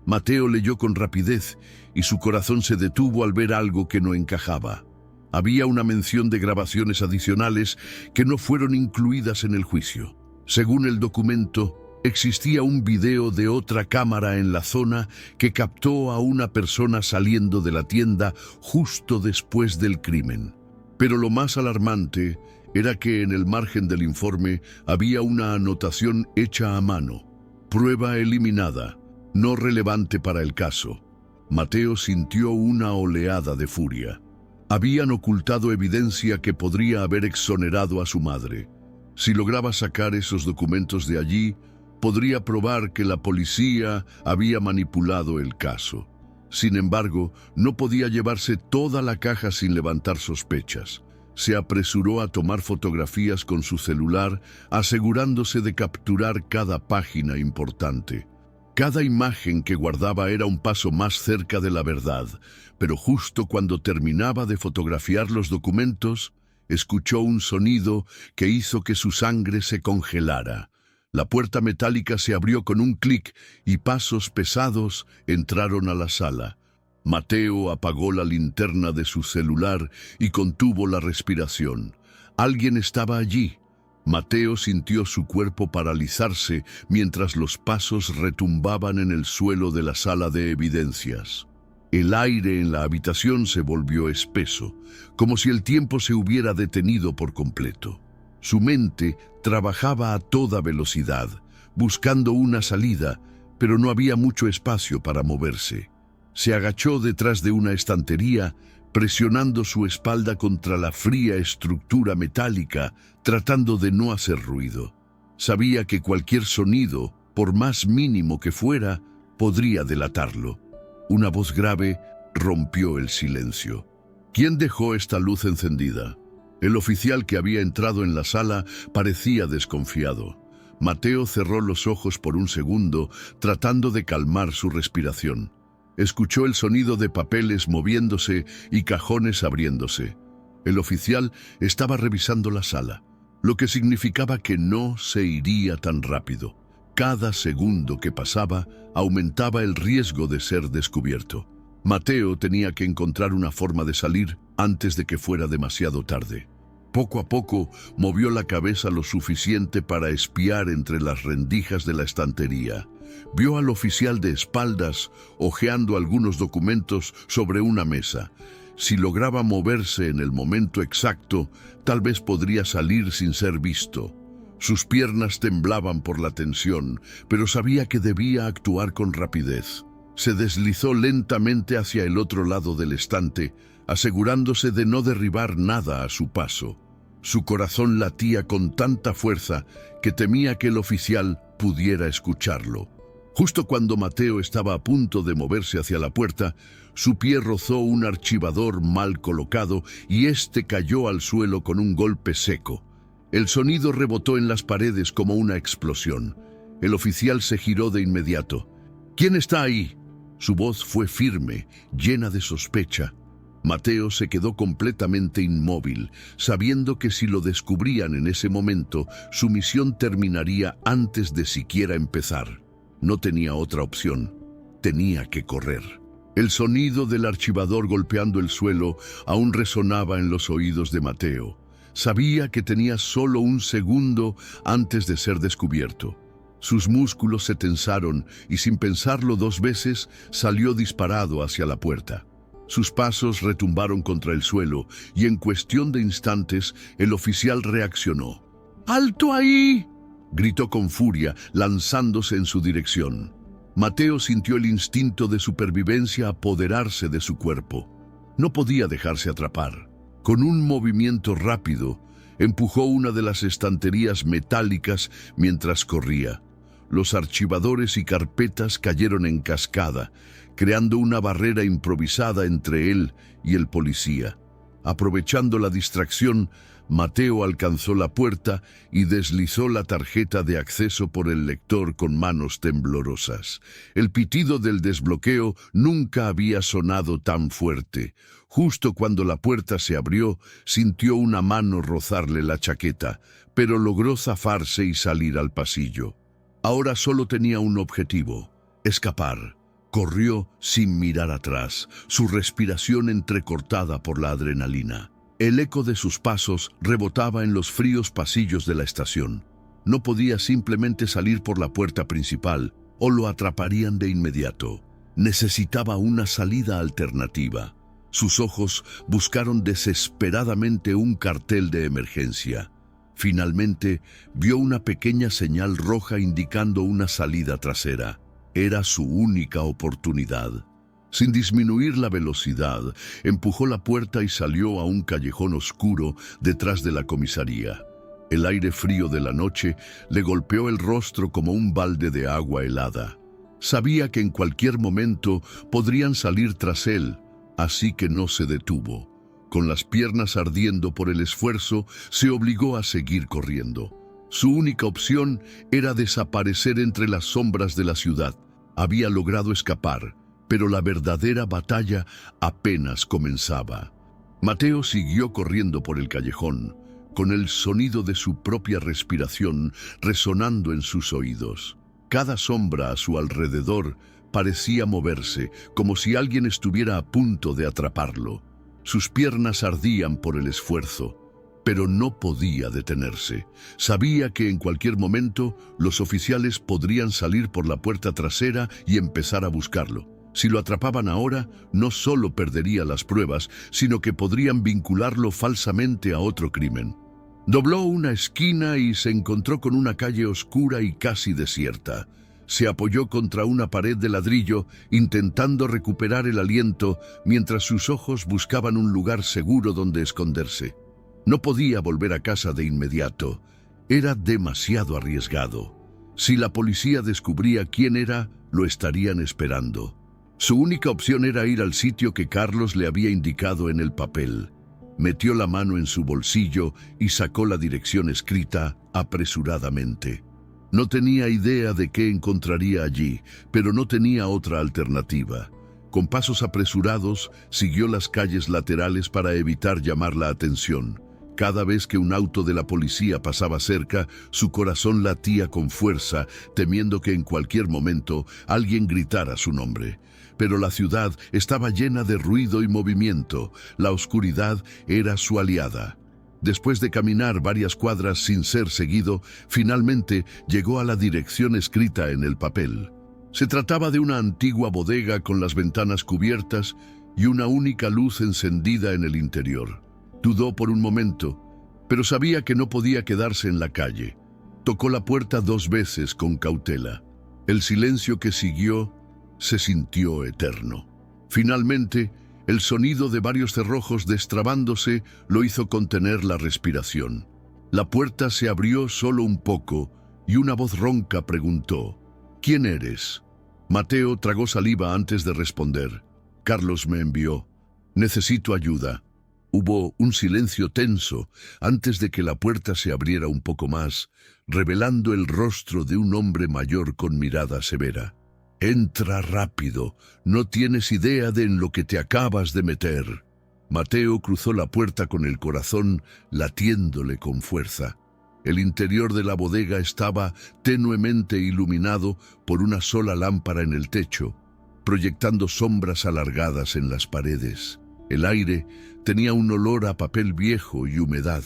Mateo leyó con rapidez y su corazón se detuvo al ver algo que no encajaba. Había una mención de grabaciones adicionales que no fueron incluidas en el juicio. Según el documento, existía un video de otra cámara en la zona que captó a una persona saliendo de la tienda justo después del crimen. Pero lo más alarmante era que en el margen del informe había una anotación hecha a mano. Prueba eliminada, no relevante para el caso. Mateo sintió una oleada de furia. Habían ocultado evidencia que podría haber exonerado a su madre. Si lograba sacar esos documentos de allí, podría probar que la policía había manipulado el caso. Sin embargo, no podía llevarse toda la caja sin levantar sospechas. Se apresuró a tomar fotografías con su celular, asegurándose de capturar cada página importante. Cada imagen que guardaba era un paso más cerca de la verdad, pero justo cuando terminaba de fotografiar los documentos, escuchó un sonido que hizo que su sangre se congelara. La puerta metálica se abrió con un clic y pasos pesados entraron a la sala. Mateo apagó la linterna de su celular y contuvo la respiración. Alguien estaba allí. Mateo sintió su cuerpo paralizarse mientras los pasos retumbaban en el suelo de la sala de evidencias. El aire en la habitación se volvió espeso, como si el tiempo se hubiera detenido por completo. Su mente trabajaba a toda velocidad, buscando una salida, pero no había mucho espacio para moverse. Se agachó detrás de una estantería, presionando su espalda contra la fría estructura metálica, tratando de no hacer ruido. Sabía que cualquier sonido, por más mínimo que fuera, podría delatarlo. Una voz grave rompió el silencio. ¿Quién dejó esta luz encendida? El oficial que había entrado en la sala parecía desconfiado. Mateo cerró los ojos por un segundo, tratando de calmar su respiración. Escuchó el sonido de papeles moviéndose y cajones abriéndose. El oficial estaba revisando la sala, lo que significaba que no se iría tan rápido. Cada segundo que pasaba aumentaba el riesgo de ser descubierto. Mateo tenía que encontrar una forma de salir antes de que fuera demasiado tarde. Poco a poco movió la cabeza lo suficiente para espiar entre las rendijas de la estantería. Vio al oficial de espaldas hojeando algunos documentos sobre una mesa. Si lograba moverse en el momento exacto, tal vez podría salir sin ser visto. Sus piernas temblaban por la tensión, pero sabía que debía actuar con rapidez. Se deslizó lentamente hacia el otro lado del estante, asegurándose de no derribar nada a su paso. Su corazón latía con tanta fuerza que temía que el oficial pudiera escucharlo. Justo cuando Mateo estaba a punto de moverse hacia la puerta, su pie rozó un archivador mal colocado y éste cayó al suelo con un golpe seco. El sonido rebotó en las paredes como una explosión. El oficial se giró de inmediato. «¿Quién está ahí?». Su voz fue firme, llena de sospecha. Mateo se quedó completamente inmóvil, sabiendo que si lo descubrían en ese momento, su misión terminaría antes de siquiera empezar. No tenía otra opción. Tenía que correr. El sonido del archivador golpeando el suelo aún resonaba en los oídos de Mateo. Sabía que tenía solo un segundo antes de ser descubierto. Sus músculos se tensaron y sin pensarlo dos veces salió disparado hacia la puerta. Sus pasos retumbaron contra el suelo y en cuestión de instantes el oficial reaccionó. «¡Alto ahí!», gritó con furia, lanzándose en su dirección. Mateo sintió el instinto de supervivencia apoderarse de su cuerpo. No podía dejarse atrapar. Con un movimiento rápido, empujó una de las estanterías metálicas mientras corría. Los archivadores y carpetas cayeron en cascada, creando una barrera improvisada entre él y el policía. Aprovechando la distracción, Mateo alcanzó la puerta y deslizó la tarjeta de acceso por el lector con manos temblorosas. El pitido del desbloqueo nunca había sonado tan fuerte. Justo cuando la puerta se abrió, sintió una mano rozarle la chaqueta, pero logró zafarse y salir al pasillo. Ahora solo tenía un objetivo: escapar. Corrió sin mirar atrás, su respiración entrecortada por la adrenalina. El eco de sus pasos rebotaba en los fríos pasillos de la estación. No podía simplemente salir por la puerta principal o lo atraparían de inmediato. Necesitaba una salida alternativa. Sus ojos buscaron desesperadamente un cartel de emergencia. Finalmente, vio una pequeña señal roja indicando una salida trasera. Era su única oportunidad. Sin disminuir la velocidad, empujó la puerta y salió a un callejón oscuro detrás de la comisaría. El aire frío de la noche le golpeó el rostro como un balde de agua helada. Sabía que en cualquier momento podrían salir tras él, así que no se detuvo. Con las piernas ardiendo por el esfuerzo, se obligó a seguir corriendo. Su única opción era desaparecer entre las sombras de la ciudad. Había logrado escapar, pero la verdadera batalla apenas comenzaba. Mateo siguió corriendo por el callejón, con el sonido de su propia respiración resonando en sus oídos. Cada sombra a su alrededor parecía moverse, como si alguien estuviera a punto de atraparlo. Sus piernas ardían por el esfuerzo, pero no podía detenerse. Sabía que en cualquier momento los oficiales podrían salir por la puerta trasera y empezar a buscarlo. Si lo atrapaban ahora, no solo perdería las pruebas, sino que podrían vincularlo falsamente a otro crimen. Dobló una esquina y se encontró con una calle oscura y casi desierta. Se apoyó contra una pared de ladrillo, intentando recuperar el aliento mientras sus ojos buscaban un lugar seguro donde esconderse. No podía volver a casa de inmediato. Era demasiado arriesgado. Si la policía descubría quién era, lo estarían esperando. Su única opción era ir al sitio que Carlos le había indicado en el papel. Metió la mano en su bolsillo y sacó la dirección escrita apresuradamente. No tenía idea de qué encontraría allí, pero no tenía otra alternativa. Con pasos apresurados, siguió las calles laterales para evitar llamar la atención. Cada vez que un auto de la policía pasaba cerca, su corazón latía con fuerza, temiendo que en cualquier momento alguien gritara su nombre. Pero la ciudad estaba llena de ruido y movimiento. La oscuridad era su aliada. Después de caminar varias cuadras sin ser seguido, finalmente llegó a la dirección escrita en el papel. Se trataba de una antigua bodega con las ventanas cubiertas y una única luz encendida en el interior. Dudó por un momento, pero sabía que no podía quedarse en la calle. Tocó la puerta 2 veces con cautela. El silencio que siguió se sintió eterno. Finalmente, el sonido de varios cerrojos destrabándose lo hizo contener la respiración. La puerta se abrió solo un poco y una voz ronca preguntó: ¿Quién eres? Mateo tragó saliva antes de responder. Carlos me envió. Necesito ayuda. Hubo un silencio tenso antes de que la puerta se abriera un poco más, revelando el rostro de un hombre mayor con mirada severa. Entra rápido, no tienes idea de en lo que te acabas de meter. Mateo cruzó la puerta con el corazón latiéndole con fuerza. El interior de la bodega estaba tenuemente iluminado por una sola lámpara en el techo, proyectando sombras alargadas en las paredes. El aire tenía un olor a papel viejo y humedad,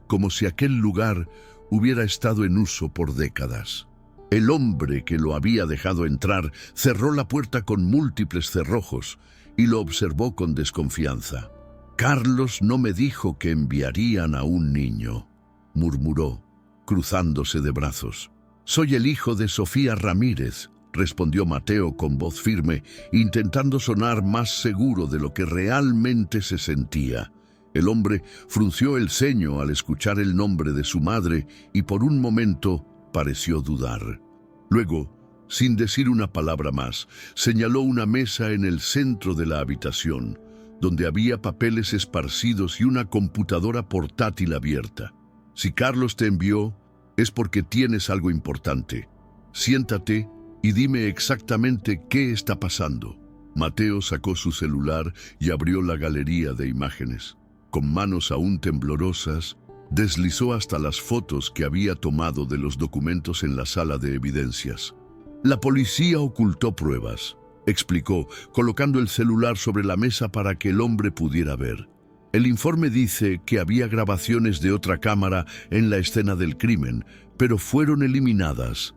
como si aquel lugar hubiera estado en uso por décadas. El hombre que lo había dejado entrar cerró la puerta con múltiples cerrojos y lo observó con desconfianza. «Carlos no me dijo que enviarían a un niño», murmuró, cruzándose de brazos. «Soy el hijo de Sofía Ramírez», respondió Mateo con voz firme, intentando sonar más seguro de lo que realmente se sentía. El hombre frunció el ceño al escuchar el nombre de su madre y por un momento pareció dudar. Luego, sin decir una palabra más, señaló una mesa en el centro de la habitación, donde había papeles esparcidos y una computadora portátil abierta. «Si Carlos te envió, es porque tienes algo importante. Siéntate y dime exactamente qué está pasando». Mateo sacó su celular y abrió la galería de imágenes. Con manos aún temblorosas, deslizó hasta las fotos que había tomado de los documentos en la sala de evidencias. «La policía ocultó pruebas», explicó, colocando el celular sobre la mesa para que el hombre pudiera ver. «El informe dice que había grabaciones de otra cámara en la escena del crimen, pero fueron eliminadas.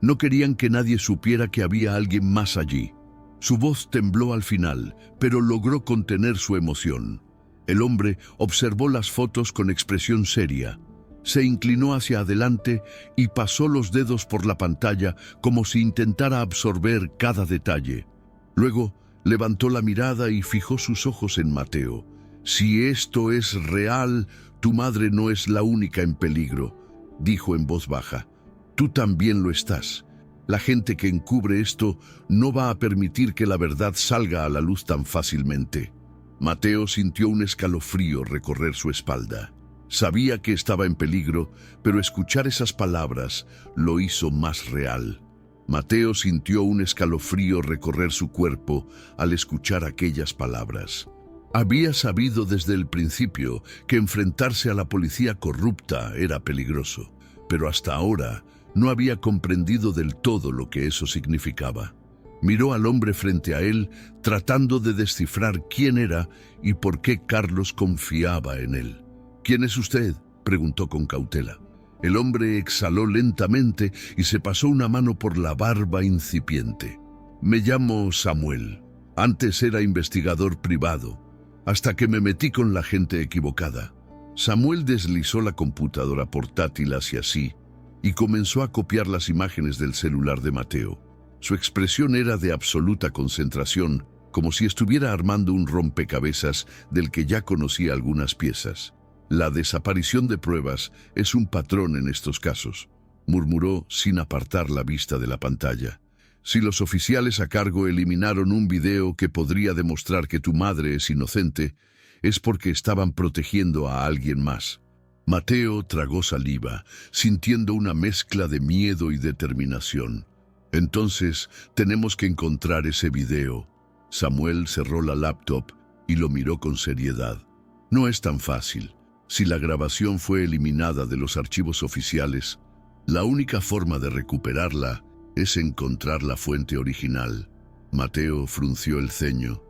No querían que nadie supiera que había alguien más allí». Su voz tembló al final, pero logró contener su emoción. El hombre observó las fotos con expresión seria. Se inclinó hacia adelante y pasó los dedos por la pantalla como si intentara absorber cada detalle. Luego levantó la mirada y fijó sus ojos en Mateo. «Si esto es real, tu madre no es la única en peligro», dijo en voz baja. «Tú también lo estás. La gente que encubre esto no va a permitir que la verdad salga a la luz tan fácilmente». Mateo sintió un escalofrío recorrer su espalda. Sabía que estaba en peligro, pero escuchar esas palabras lo hizo más real. Mateo sintió un escalofrío recorrer su cuerpo al escuchar aquellas palabras. Había sabido desde el principio que enfrentarse a la policía corrupta era peligroso, pero hasta ahora no había comprendido del todo lo que eso significaba. Miró al hombre frente a él, tratando de descifrar quién era y por qué Carlos confiaba en él. «¿Quién es usted?», preguntó con cautela. El hombre exhaló lentamente y se pasó una mano por la barba incipiente. «Me llamo Samuel. Antes era investigador privado, hasta que me metí con la gente equivocada». Samuel deslizó la computadora portátil hacia sí y comenzó a copiar las imágenes del celular de Mateo. Su expresión era de absoluta concentración, como si estuviera armando un rompecabezas del que ya conocía algunas piezas. La desaparición de pruebas es un patrón en estos casos, murmuró sin apartar la vista de la pantalla. Si los oficiales a cargo eliminaron un video que podría demostrar que tu madre es inocente, es porque estaban protegiendo a alguien más. Mateo tragó saliva, sintiendo una mezcla de miedo y determinación. Entonces, tenemos que encontrar ese video. Samuel cerró la laptop y lo miró con seriedad. No es tan fácil. Si la grabación fue eliminada de los archivos oficiales, la única forma de recuperarla es encontrar la fuente original. Mateo frunció el ceño.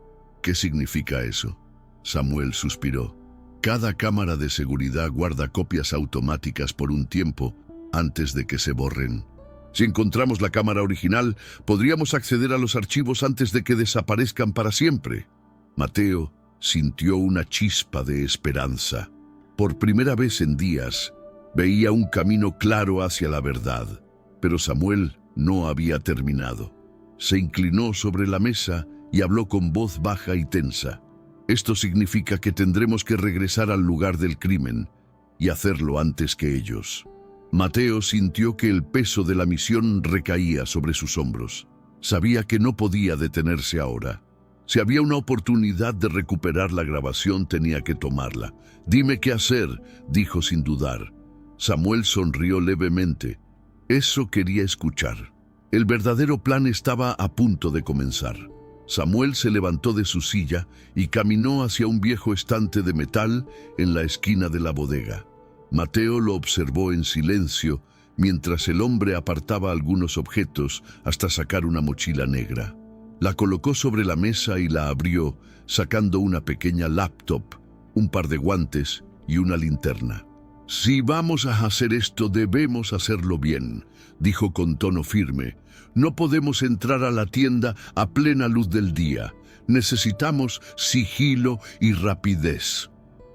¿Qué significa eso? Samuel suspiró. Cada cámara de seguridad guarda copias automáticas por un tiempo antes de que se borren. Si encontramos la cámara original, podríamos acceder a los archivos antes de que desaparezcan para siempre. Mateo sintió una chispa de esperanza. Por primera vez en días, veía un camino claro hacia la verdad. Pero Samuel no había terminado. Se inclinó sobre la mesa y habló con voz baja y tensa. Esto significa que tendremos que regresar al lugar del crimen y hacerlo antes que ellos. Mateo sintió que el peso de la misión recaía sobre sus hombros. Sabía que no podía detenerse ahora. Si había una oportunidad de recuperar la grabación, tenía que tomarla. «Dime qué hacer», dijo sin dudar. Samuel sonrió levemente. Eso quería escuchar. El verdadero plan estaba a punto de comenzar. Samuel se levantó de su silla y caminó hacia un viejo estante de metal en la esquina de la bodega. Mateo lo observó en silencio mientras el hombre apartaba algunos objetos hasta sacar una mochila negra. La colocó sobre la mesa y la abrió, sacando una pequeña laptop, un par de guantes y una linterna. «Si vamos a hacer esto, debemos hacerlo bien», dijo con tono firme. «No podemos entrar a la tienda a plena luz del día. Necesitamos sigilo y rapidez».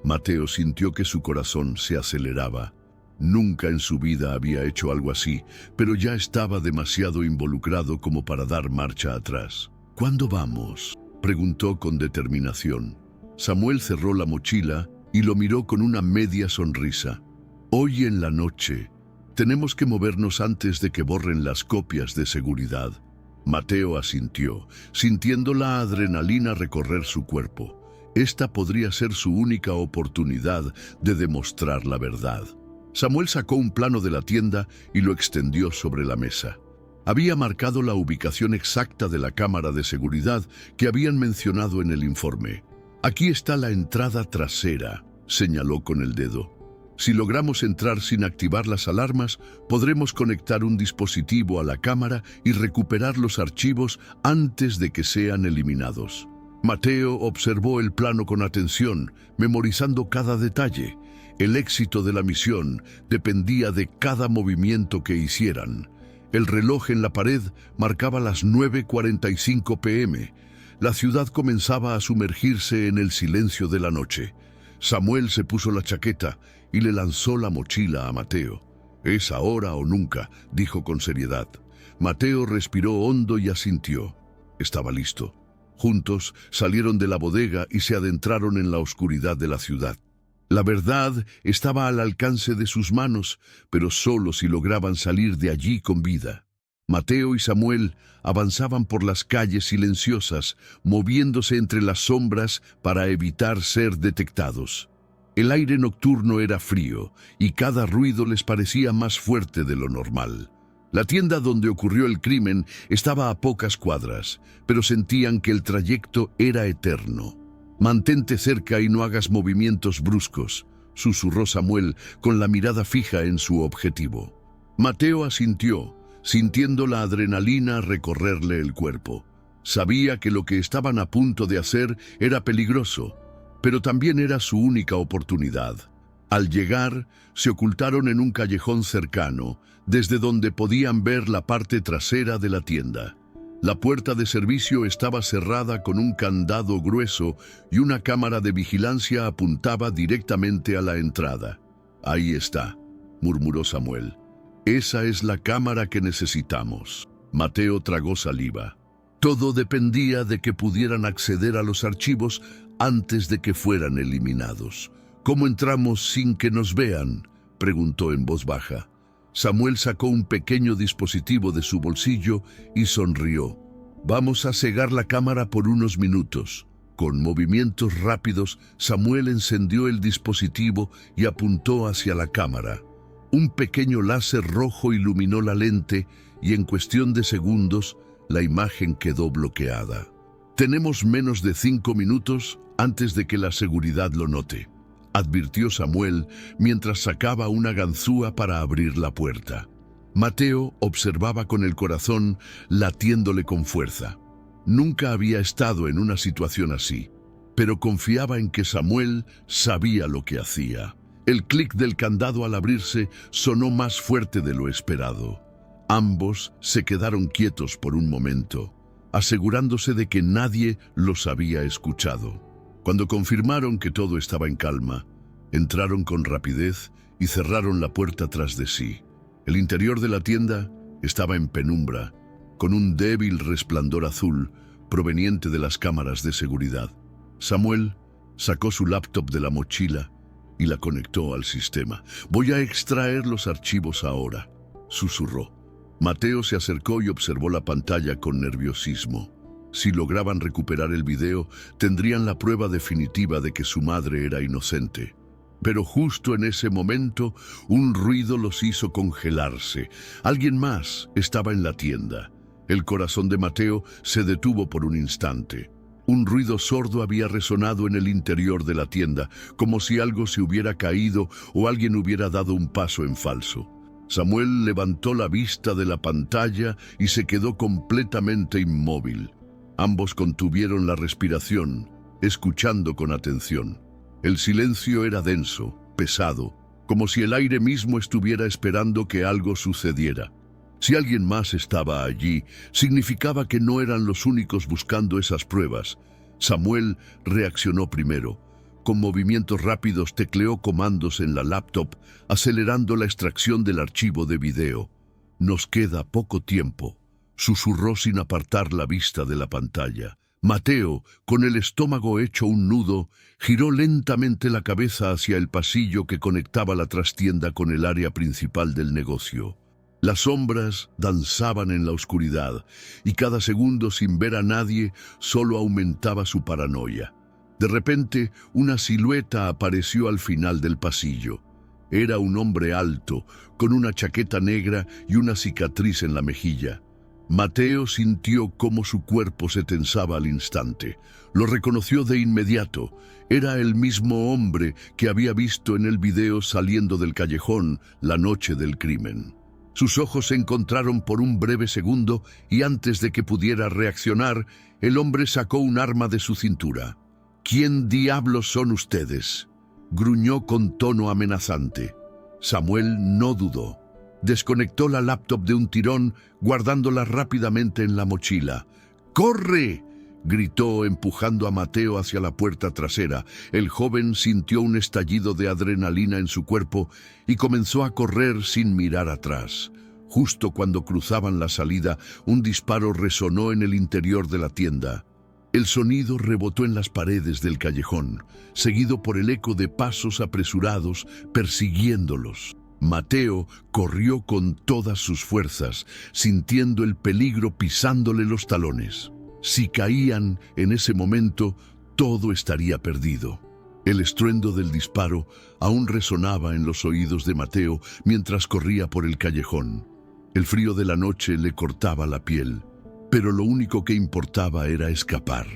Mateo sintió que su corazón se aceleraba. Nunca en su vida había hecho algo así, pero ya estaba demasiado involucrado como para dar marcha atrás. «¿Cuándo vamos?», preguntó con determinación. Samuel cerró la mochila y lo miró con una media sonrisa. «Hoy en la noche. Tenemos que movernos antes de que borren las copias de seguridad». Mateo asintió, sintiendo la adrenalina recorrer su cuerpo. Esta podría ser su única oportunidad de demostrar la verdad. Samuel sacó un plano de la tienda y lo extendió sobre la mesa. Había marcado la ubicación exacta de la cámara de seguridad que habían mencionado en el informe. «Aquí está la entrada trasera», señaló con el dedo. «Si logramos entrar sin activar las alarmas, podremos conectar un dispositivo a la cámara y recuperar los archivos antes de que sean eliminados». Mateo observó el plano con atención, memorizando cada detalle. El éxito de la misión dependía de cada movimiento que hicieran. El reloj en la pared marcaba las 9:45 p.m. La ciudad comenzaba a sumergirse en el silencio de la noche. Samuel se puso la chaqueta y le lanzó la mochila a Mateo. «Es ahora o nunca», dijo con seriedad. Mateo respiró hondo y asintió. Estaba listo. Juntos salieron de la bodega y se adentraron en la oscuridad de la ciudad. La verdad estaba al alcance de sus manos, pero solo si lograban salir de allí con vida. Mateo y Samuel avanzaban por las calles silenciosas, moviéndose entre las sombras para evitar ser detectados. El aire nocturno era frío y cada ruido les parecía más fuerte de lo normal. La tienda donde ocurrió el crimen estaba a pocas cuadras, pero sentían que el trayecto era eterno. «Mantente cerca y no hagas movimientos bruscos», susurró Samuel con la mirada fija en su objetivo. Mateo asintió, sintiendo la adrenalina recorrerle el cuerpo. Sabía que lo que estaban a punto de hacer era peligroso, pero también era su única oportunidad. Al llegar, se ocultaron en un callejón cercano, desde donde podían ver la parte trasera de la tienda. La puerta de servicio estaba cerrada con un candado grueso y una cámara de vigilancia apuntaba directamente a la entrada. «Ahí está», murmuró Samuel. «Esa es la cámara que necesitamos». Mateo tragó saliva. Todo dependía de que pudieran acceder a los archivos antes de que fueran eliminados. ¿Cómo entramos sin que nos vean?, preguntó en voz baja. Samuel sacó un pequeño dispositivo de su bolsillo y sonrió. Vamos a cegar la cámara por unos minutos. Con movimientos rápidos, Samuel encendió el dispositivo y apuntó hacia la cámara. Un pequeño láser rojo iluminó la lente y en cuestión de segundos, la imagen quedó bloqueada. Tenemos menos de 5 minutos antes de que la seguridad lo note, advirtió Samuel mientras sacaba una ganzúa para abrir la puerta. Mateo observaba con el corazón latiéndole con fuerza. Nunca había estado en una situación así, pero confiaba en que Samuel sabía lo que hacía. El clic del candado al abrirse sonó más fuerte de lo esperado. Ambos se quedaron quietos por un momento, asegurándose de que nadie los había escuchado. Cuando confirmaron que todo estaba en calma, entraron con rapidez y cerraron la puerta tras de sí. El interior de la tienda estaba en penumbra, con un débil resplandor azul proveniente de las cámaras de seguridad. Samuel sacó su laptop de la mochila y la conectó al sistema. «Voy a extraer los archivos ahora», susurró. Mateo se acercó y observó la pantalla con nerviosismo. Si lograban recuperar el video, tendrían la prueba definitiva de que su madre era inocente. Pero justo en ese momento, un ruido los hizo congelarse. Alguien más estaba en la tienda. El corazón de Mateo se detuvo por un instante. Un ruido sordo había resonado en el interior de la tienda, como si algo se hubiera caído o alguien hubiera dado un paso en falso. Samuel levantó la vista de la pantalla y se quedó completamente inmóvil. Ambos contuvieron la respiración, escuchando con atención. El silencio era denso, pesado, como si el aire mismo estuviera esperando que algo sucediera. Si alguien más estaba allí, significaba que no eran los únicos buscando esas pruebas. Samuel reaccionó primero. Con movimientos rápidos tecleó comandos en la laptop, acelerando la extracción del archivo de video. «Nos queda poco tiempo», susurró sin apartar la vista de la pantalla. Mateo, con el estómago hecho un nudo, giró lentamente la cabeza hacia el pasillo que conectaba la trastienda con el área principal del negocio. Las sombras danzaban en la oscuridad, y cada segundo sin ver a nadie solo aumentaba su paranoia. De repente, una silueta apareció al final del pasillo. Era un hombre alto, con una chaqueta negra y una cicatriz en la mejilla. Mateo sintió cómo su cuerpo se tensaba al instante. Lo reconoció de inmediato. Era el mismo hombre que había visto en el video saliendo del callejón la noche del crimen. Sus ojos se encontraron por un breve segundo y antes de que pudiera reaccionar, el hombre sacó un arma de su cintura. «¿Quién diablos son ustedes?», gruñó con tono amenazante. Samuel no dudó. Desconectó la laptop de un tirón, guardándola rápidamente en la mochila. «¡Corre!», gritó empujando a Mateo hacia la puerta trasera. El joven sintió un estallido de adrenalina en su cuerpo y comenzó a correr sin mirar atrás. Justo cuando cruzaban la salida, un disparo resonó en el interior de la tienda. El sonido rebotó en las paredes del callejón, seguido por el eco de pasos apresurados persiguiéndolos. Mateo corrió con todas sus fuerzas, sintiendo el peligro pisándole los talones. Si caían en ese momento, todo estaría perdido. El estruendo del disparo aún resonaba en los oídos de Mateo mientras corría por el callejón. El frío de la noche le cortaba la piel, pero lo único que importaba era escapar.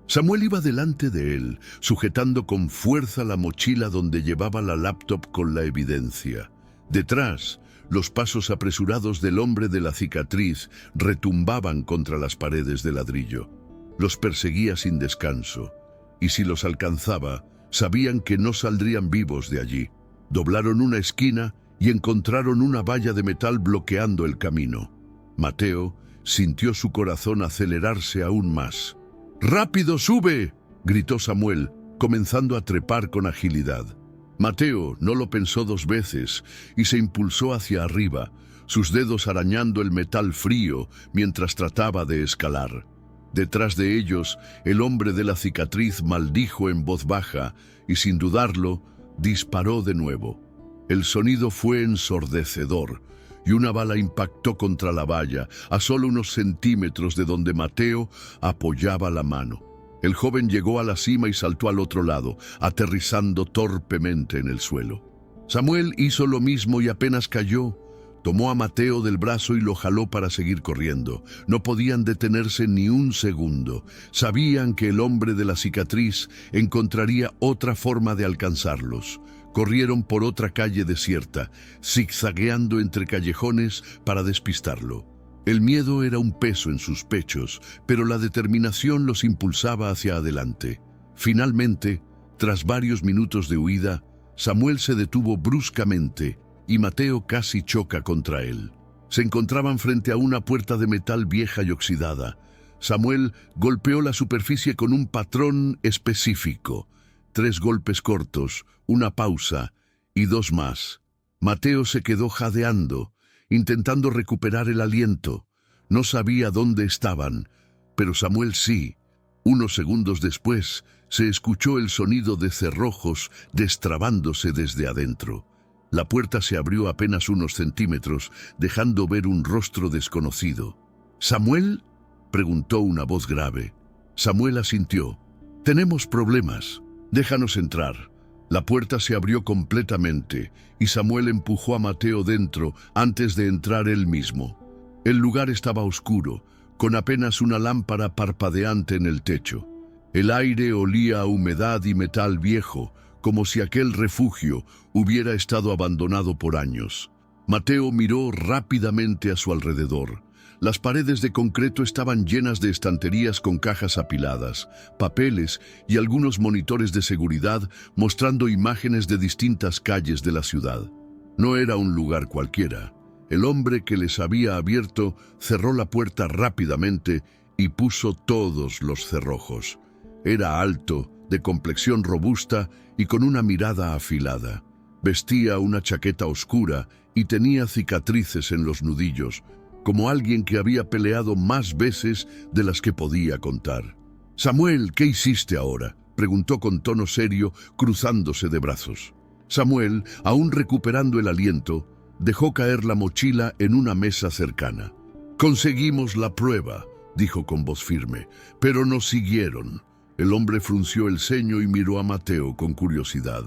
Samuel iba delante de él, sujetando con fuerza la mochila donde llevaba la laptop con la evidencia. Detrás, los pasos apresurados del hombre de la cicatriz retumbaban contra las paredes de ladrillo. Los perseguía sin descanso, y si los alcanzaba, sabían que no saldrían vivos de allí. Doblaron una esquina y encontraron una valla de metal bloqueando el camino. Mateo sintió su corazón acelerarse aún más. «¡Rápido, sube!», gritó Samuel, comenzando a trepar con agilidad. Mateo no lo pensó 2 veces y se impulsó hacia arriba, sus dedos arañando el metal frío mientras trataba de escalar. Detrás de ellos, el hombre de la cicatriz maldijo en voz baja y, sin dudarlo, disparó de nuevo. El sonido fue ensordecedor y una bala impactó contra la valla, a solo unos centímetros de donde Mateo apoyaba la mano. El joven llegó a la cima y saltó al otro lado, aterrizando torpemente en el suelo. Samuel hizo lo mismo y apenas cayó, tomó a Mateo del brazo y lo jaló para seguir corriendo. No podían detenerse ni un segundo. Sabían que el hombre de la cicatriz encontraría otra forma de alcanzarlos. Corrieron por otra calle desierta, zigzagueando entre callejones para despistarlo. El miedo era un peso en sus pechos, pero la determinación los impulsaba hacia adelante. Finalmente, tras varios minutos de huida, Samuel se detuvo bruscamente y Mateo casi choca contra él. Se encontraban frente a una puerta de metal vieja y oxidada. Samuel golpeó la superficie con un patrón específico. 3 golpes cortos, una pausa y 2 más. Mateo se quedó jadeando, intentando recuperar el aliento. No sabía dónde estaban, pero Samuel sí. Unos segundos después, se escuchó el sonido de cerrojos destrabándose desde adentro. La puerta se abrió apenas unos centímetros, dejando ver un rostro desconocido. ¿Samuel?, preguntó una voz grave. Samuel asintió. «Tenemos problemas. Déjanos entrar». La puerta se abrió completamente y Samuel empujó a Mateo dentro antes de entrar él mismo. El lugar estaba oscuro, con apenas una lámpara parpadeante en el techo. El aire olía a humedad y metal viejo, como si aquel refugio hubiera estado abandonado por años. Mateo miró rápidamente a su alrededor. Las paredes de concreto estaban llenas de estanterías con cajas apiladas, papeles y algunos monitores de seguridad mostrando imágenes de distintas calles de la ciudad. No era un lugar cualquiera. El hombre que les había abierto cerró la puerta rápidamente y puso todos los cerrojos. Era alto, de complexión robusta y con una mirada afilada. Vestía una chaqueta oscura y tenía cicatrices en los nudillos, como alguien que había peleado más veces de las que podía contar. «Samuel, ¿qué hiciste ahora?», preguntó con tono serio, cruzándose de brazos. Samuel, aún recuperando el aliento, dejó caer la mochila en una mesa cercana. «Conseguimos la prueba», dijo con voz firme, «pero nos siguieron». El hombre frunció el ceño y miró a Mateo con curiosidad.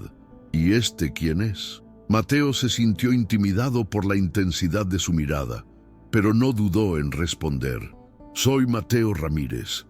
«¿Y este quién es?». Mateo se sintió intimidado por la intensidad de su mirada, pero no dudó en responder. «Soy Mateo Ramírez.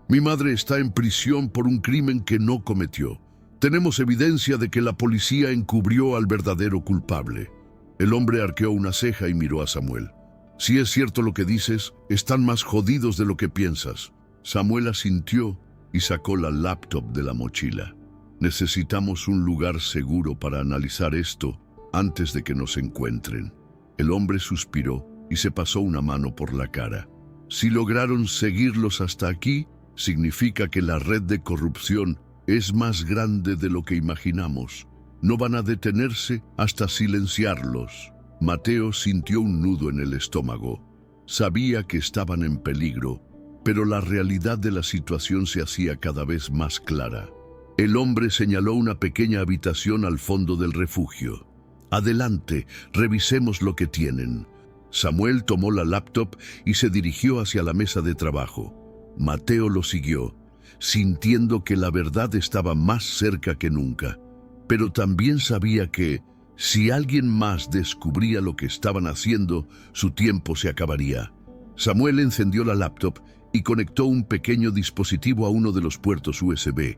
Mi madre está en prisión por un crimen que no cometió. Tenemos evidencia de que la policía encubrió al verdadero culpable». El hombre arqueó una ceja y miró a Samuel. «Si es cierto lo que dices, están más jodidos de lo que piensas». Samuel asintió y sacó la laptop de la mochila. «Necesitamos un lugar seguro para analizar esto antes de que nos encuentren». El hombre suspiró y se pasó una mano por la cara. «Si lograron seguirlos hasta aquí, significa que la red de corrupción es más grande de lo que imaginamos. No van a detenerse hasta silenciarlos». Mateo sintió un nudo en el estómago. Sabía que estaban en peligro, pero la realidad de la situación se hacía cada vez más clara. El hombre señaló una pequeña habitación al fondo del refugio. «Adelante, revisemos lo que tienen». Samuel tomó la laptop y se dirigió hacia la mesa de trabajo. Mateo lo siguió, sintiendo que la verdad estaba más cerca que nunca. Pero también sabía que, si alguien más descubría lo que estaban haciendo, su tiempo se acabaría. Samuel encendió la laptop y conectó un pequeño dispositivo a uno de los puertos USB.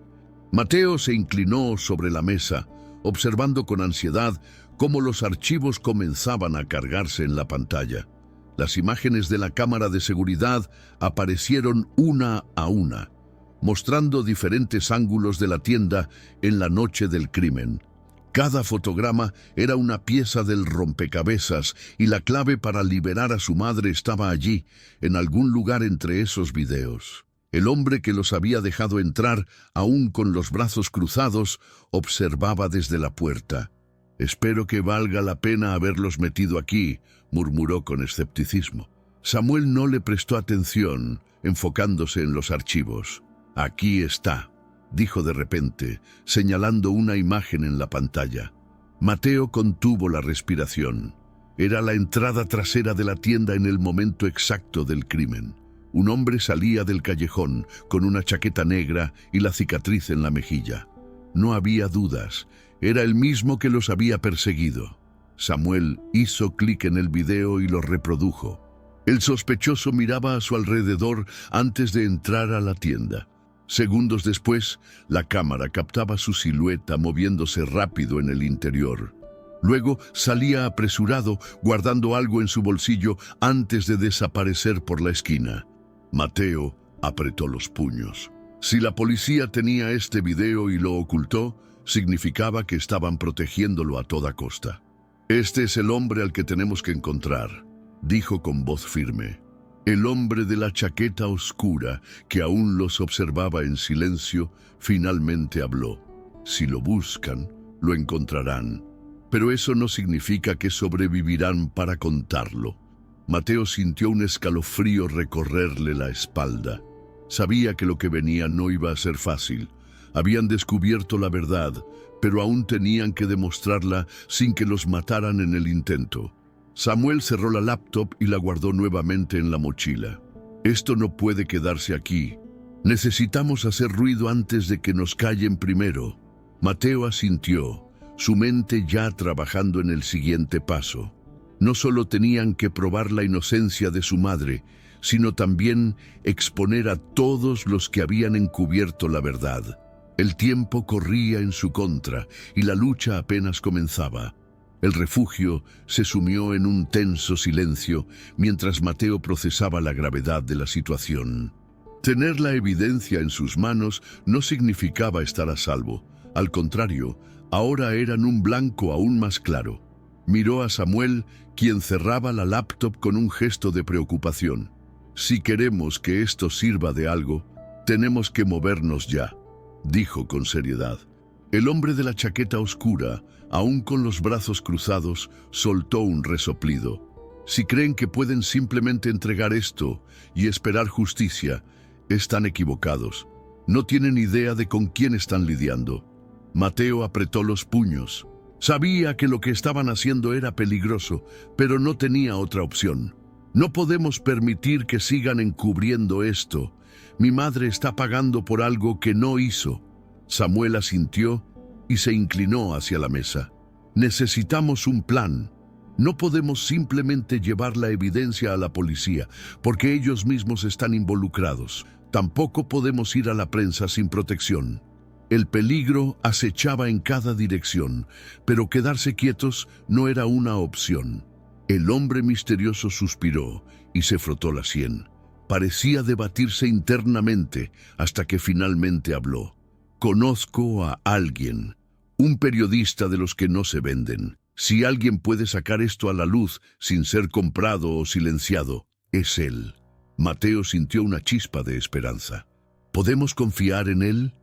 Mateo se inclinó sobre la mesa, observando con ansiedad cómo los archivos comenzaban a cargarse en la pantalla. Las imágenes de la cámara de seguridad aparecieron una a una, mostrando diferentes ángulos de la tienda en la noche del crimen. Cada fotograma era una pieza del rompecabezas y la clave para liberar a su madre estaba allí, en algún lugar entre esos videos. El hombre que los había dejado entrar, aún con los brazos cruzados, observaba desde la puerta. Espero que valga la pena haberlos metido aquí, murmuró con escepticismo. Samuel no le prestó atención, enfocándose en los archivos. Aquí está, dijo de repente, señalando una imagen en la pantalla. Mateo contuvo la respiración. Era la entrada trasera de la tienda en el momento exacto del crimen. Un hombre salía del callejón con una chaqueta negra y la cicatriz en la mejilla. No había dudas, era el mismo que los había perseguido. Samuel hizo clic en el video y lo reprodujo. El sospechoso miraba a su alrededor antes de entrar a la tienda. Segundos después, la cámara captaba su silueta moviéndose rápido en el interior. Luego salía apresurado, guardando algo en su bolsillo antes de desaparecer por la esquina. Mateo apretó los puños. Si la policía tenía este video y lo ocultó, significaba que estaban protegiéndolo a toda costa. Este es el hombre al que tenemos que encontrar, dijo con voz firme. El hombre de la chaqueta oscura, que aún los observaba en silencio, finalmente habló. Si lo buscan, lo encontrarán. Pero eso no significa que sobrevivirán para contarlo. Mateo sintió un escalofrío recorrerle la espalda. Sabía que lo que venía no iba a ser fácil. Habían descubierto la verdad, pero aún tenían que demostrarla sin que los mataran en el intento. Samuel cerró la laptop y la guardó nuevamente en la mochila. Esto no puede quedarse aquí. Necesitamos hacer ruido antes de que nos callen primero. Mateo asintió, su mente ya trabajando en el siguiente paso. No solo tenían que probar la inocencia de su madre, sino también exponer a todos los que habían encubierto la verdad. El tiempo corría en su contra y la lucha apenas comenzaba. El refugio se sumió en un tenso silencio mientras Mateo procesaba la gravedad de la situación. Tener la evidencia en sus manos no significaba estar a salvo. Al contrario, ahora eran un blanco aún más claro. Miró a Samuel, quien cerraba la laptop con un gesto de preocupación. Si queremos que esto sirva de algo, tenemos que movernos ya, dijo con seriedad. El hombre de la chaqueta oscura, aún con los brazos cruzados, soltó un resoplido. Si creen que pueden simplemente entregar esto y esperar justicia, están equivocados. No tienen idea de con quién están lidiando. Mateo apretó los puños. Sabía que lo que estaban haciendo era peligroso, pero no tenía otra opción. No podemos permitir que sigan encubriendo esto. Mi madre está pagando por algo que no hizo. Samuel asintió y se inclinó hacia la mesa. Necesitamos un plan. No podemos simplemente llevar la evidencia a la policía, porque ellos mismos están involucrados. Tampoco podemos ir a la prensa sin protección. El peligro acechaba en cada dirección, pero quedarse quietos no era una opción. El hombre misterioso suspiró y se frotó la sien. Parecía debatirse internamente hasta que finalmente habló. Conozco a alguien, un periodista de los que no se venden. Si alguien puede sacar esto a la luz sin ser comprado o silenciado, es él. Mateo sintió una chispa de esperanza. ¿Podemos confiar en él?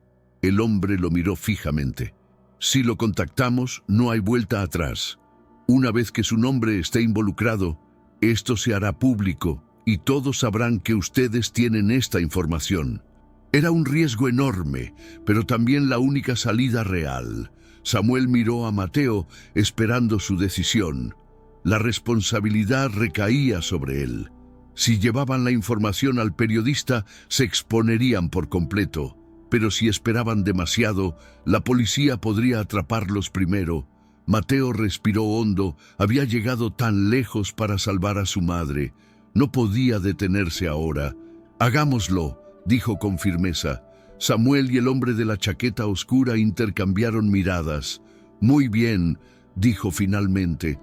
El hombre lo miró fijamente. Si lo contactamos, no hay vuelta atrás. Una vez que su nombre esté involucrado, esto se hará público y todos sabrán que ustedes tienen esta información. Era un riesgo enorme, pero también la única salida real. Samuel miró a Mateo esperando su decisión. La responsabilidad recaía sobre él. Si llevaban la información al periodista, se exponerían por completo. Pero si esperaban demasiado, la policía podría atraparlos primero. Mateo respiró hondo, había llegado tan lejos para salvar a su madre. No podía detenerse ahora. Hagámoslo, dijo con firmeza. Samuel y el hombre de la chaqueta oscura intercambiaron miradas. Muy bien, dijo finalmente.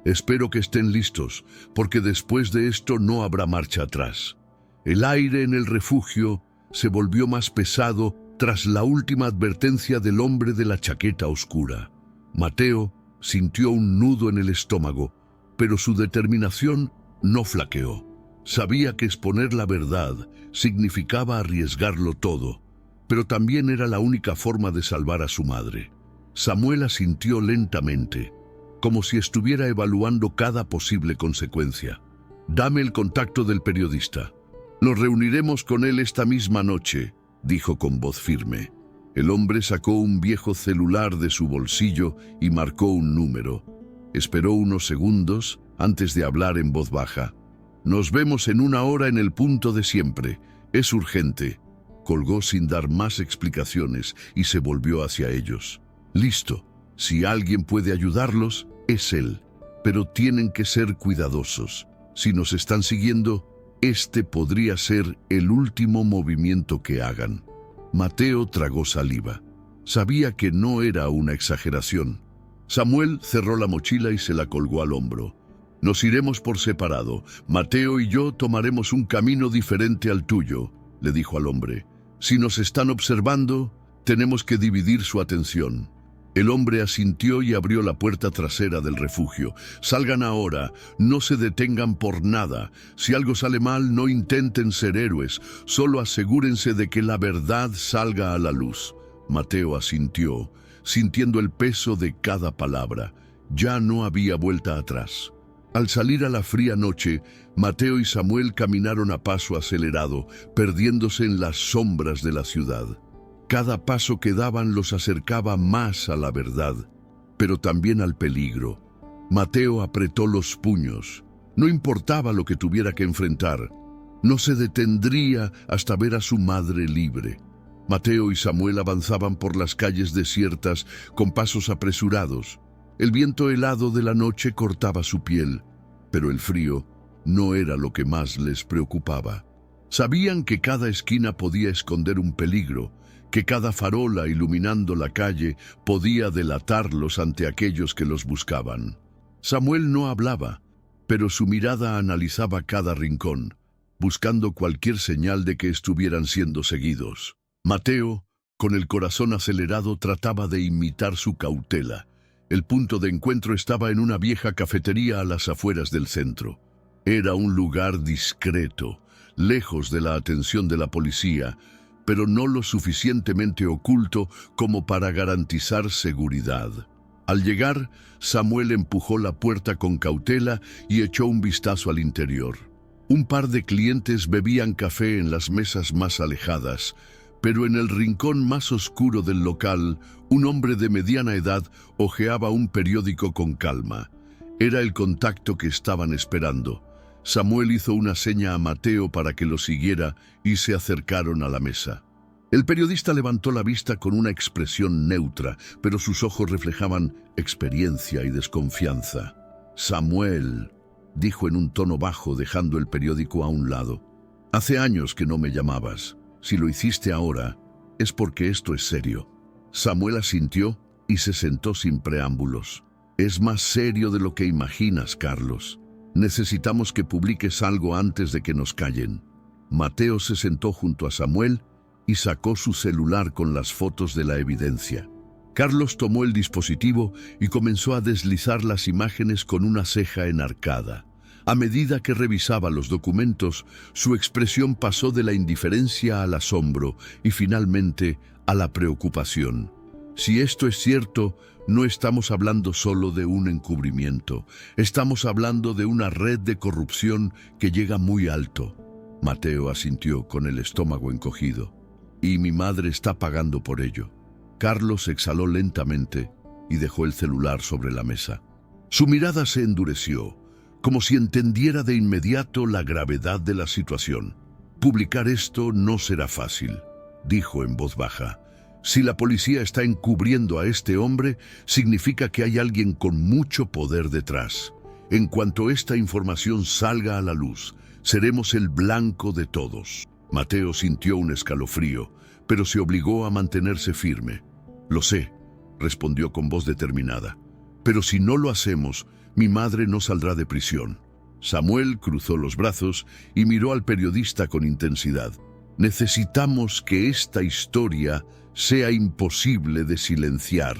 Espero que estén listos, porque después de esto no habrá marcha atrás. El aire en el refugio se volvió más pesado tras la última advertencia del hombre de la chaqueta oscura. Mateo sintió un nudo en el estómago, pero su determinación no flaqueó. Sabía que exponer la verdad significaba arriesgarlo todo, pero también era la única forma de salvar a su madre. Samuel asintió lentamente. como si estuviera evaluando cada posible consecuencia. «Dame el contacto del periodista. Nos reuniremos con él esta misma noche», dijo con voz firme. El hombre sacó un viejo celular de su bolsillo y marcó un número. Esperó unos segundos antes de hablar en voz baja. «Nos vemos en 1 hora en el punto de siempre. Es urgente». Colgó sin dar más explicaciones y se volvió hacia ellos. «Listo. Si alguien puede ayudarlos, es él. Pero tienen que ser cuidadosos. Si nos están siguiendo, este podría ser el último movimiento que hagan». Mateo tragó saliva. Sabía que no era una exageración. Samuel cerró la mochila y se la colgó al hombro. «Nos iremos por separado. Mateo y yo tomaremos un camino diferente al tuyo», le dijo al hombre. «Si nos están observando, tenemos que dividir su atención». El hombre asintió y abrió la puerta trasera del refugio. «Salgan ahora, no se detengan por nada. Si algo sale mal, no intenten ser héroes. Solo asegúrense de que la verdad salga a la luz». Mateo asintió, sintiendo el peso de cada palabra. Ya no había vuelta atrás. Al salir a la fría noche, Mateo y Samuel caminaron a paso acelerado, perdiéndose en las sombras de la ciudad. Cada paso que daban los acercaba más a la verdad, pero también al peligro. Mateo apretó los puños. No importaba lo que tuviera que enfrentar. No se detendría hasta ver a su madre libre. Mateo y Samuel avanzaban por las calles desiertas con pasos apresurados. El viento helado de la noche cortaba su piel, pero el frío no era lo que más les preocupaba. Sabían que cada esquina podía esconder un peligro, que cada farola iluminando la calle podía delatarlos ante aquellos que los buscaban. Samuel no hablaba, pero su mirada analizaba cada rincón, buscando cualquier señal de que estuvieran siendo seguidos. Mateo, con el corazón acelerado, trataba de imitar su cautela. El punto de encuentro estaba en una vieja cafetería a las afueras del centro. Era un lugar discreto, lejos de la atención de la policía, pero no lo suficientemente oculto como para garantizar seguridad. Al llegar, Samuel empujó la puerta con cautela y echó un vistazo al interior. Un par de clientes bebían café en las mesas más alejadas, pero en el rincón más oscuro del local, un hombre de mediana edad hojeaba un periódico con calma. Era el contacto que estaban esperando. Samuel hizo una seña a Mateo para que lo siguiera y se acercaron a la mesa. El periodista levantó la vista con una expresión neutra, pero sus ojos reflejaban experiencia y desconfianza. «Samuel», dijo en un tono bajo, dejando el periódico a un lado. «Hace años que no me llamabas. Si lo hiciste ahora, es porque esto es serio». Samuel asintió y se sentó sin preámbulos. «Es más serio de lo que imaginas, Carlos. Necesitamos que publiques algo antes de que nos callen». Mateo se sentó junto a Samuel y sacó su celular con las fotos de la evidencia. Carlos tomó el dispositivo y comenzó a deslizar las imágenes con una ceja enarcada. A medida que revisaba los documentos, su expresión pasó de la indiferencia al asombro y finalmente a la preocupación. Si esto es cierto, no estamos hablando solo de un encubrimiento. Estamos hablando de una red de corrupción que llega muy alto. Mateo asintió con el estómago encogido. «Y mi madre está pagando por ello». Carlos exhaló lentamente y dejó el celular sobre la mesa. Su mirada se endureció, como si entendiera de inmediato la gravedad de la situación. «Publicar esto no será fácil», dijo en voz baja. «Si la policía está encubriendo a este hombre, significa que hay alguien con mucho poder detrás. En cuanto esta información salga a la luz, seremos el blanco de todos». Mateo sintió un escalofrío, pero se obligó a mantenerse firme. «Lo sé», respondió con voz determinada. «Pero si no lo hacemos, mi madre no saldrá de prisión». Samuel cruzó los brazos y miró al periodista con intensidad. «Necesitamos que esta historia sea imposible de silenciar».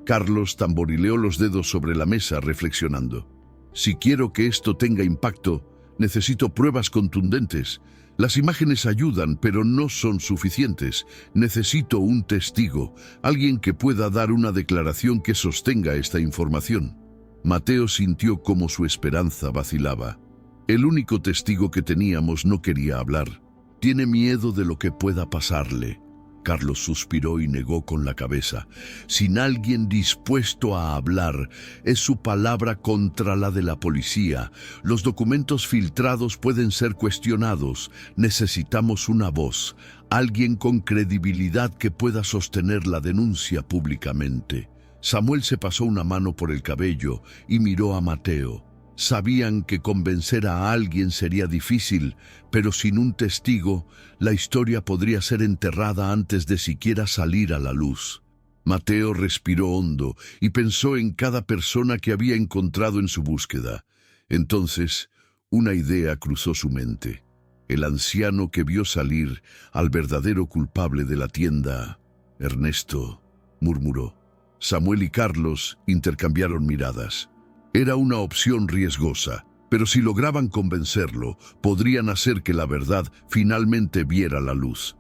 Carlos tamborileó los dedos sobre la mesa, reflexionando. «Si quiero que esto tenga impacto, necesito pruebas contundentes. Las imágenes ayudan, pero no son suficientes. Necesito un testigo, alguien que pueda dar una declaración que sostenga esta información». Mateo sintió cómo su esperanza vacilaba. El único testigo que teníamos no quería hablar. Tiene miedo de lo que pueda pasarle. Carlos suspiró y negó con la cabeza. Sin alguien dispuesto a hablar, es su palabra contra la de la policía. Los documentos filtrados pueden ser cuestionados. Necesitamos una voz, alguien con credibilidad que pueda sostener la denuncia públicamente. Samuel se pasó una mano por el cabello y miró a Mateo. Sabían que convencer a alguien sería difícil, pero sin un testigo, la historia podría ser enterrada antes de siquiera salir a la luz. Mateo respiró hondo y pensó en cada persona que había encontrado en su búsqueda. Entonces, una idea cruzó su mente. El anciano que vio salir al verdadero culpable de la tienda. Ernesto, murmuró. Samuel y Carlos intercambiaron miradas. Era una opción riesgosa, pero si lograban convencerlo, podrían hacer que la verdad finalmente viera la luz.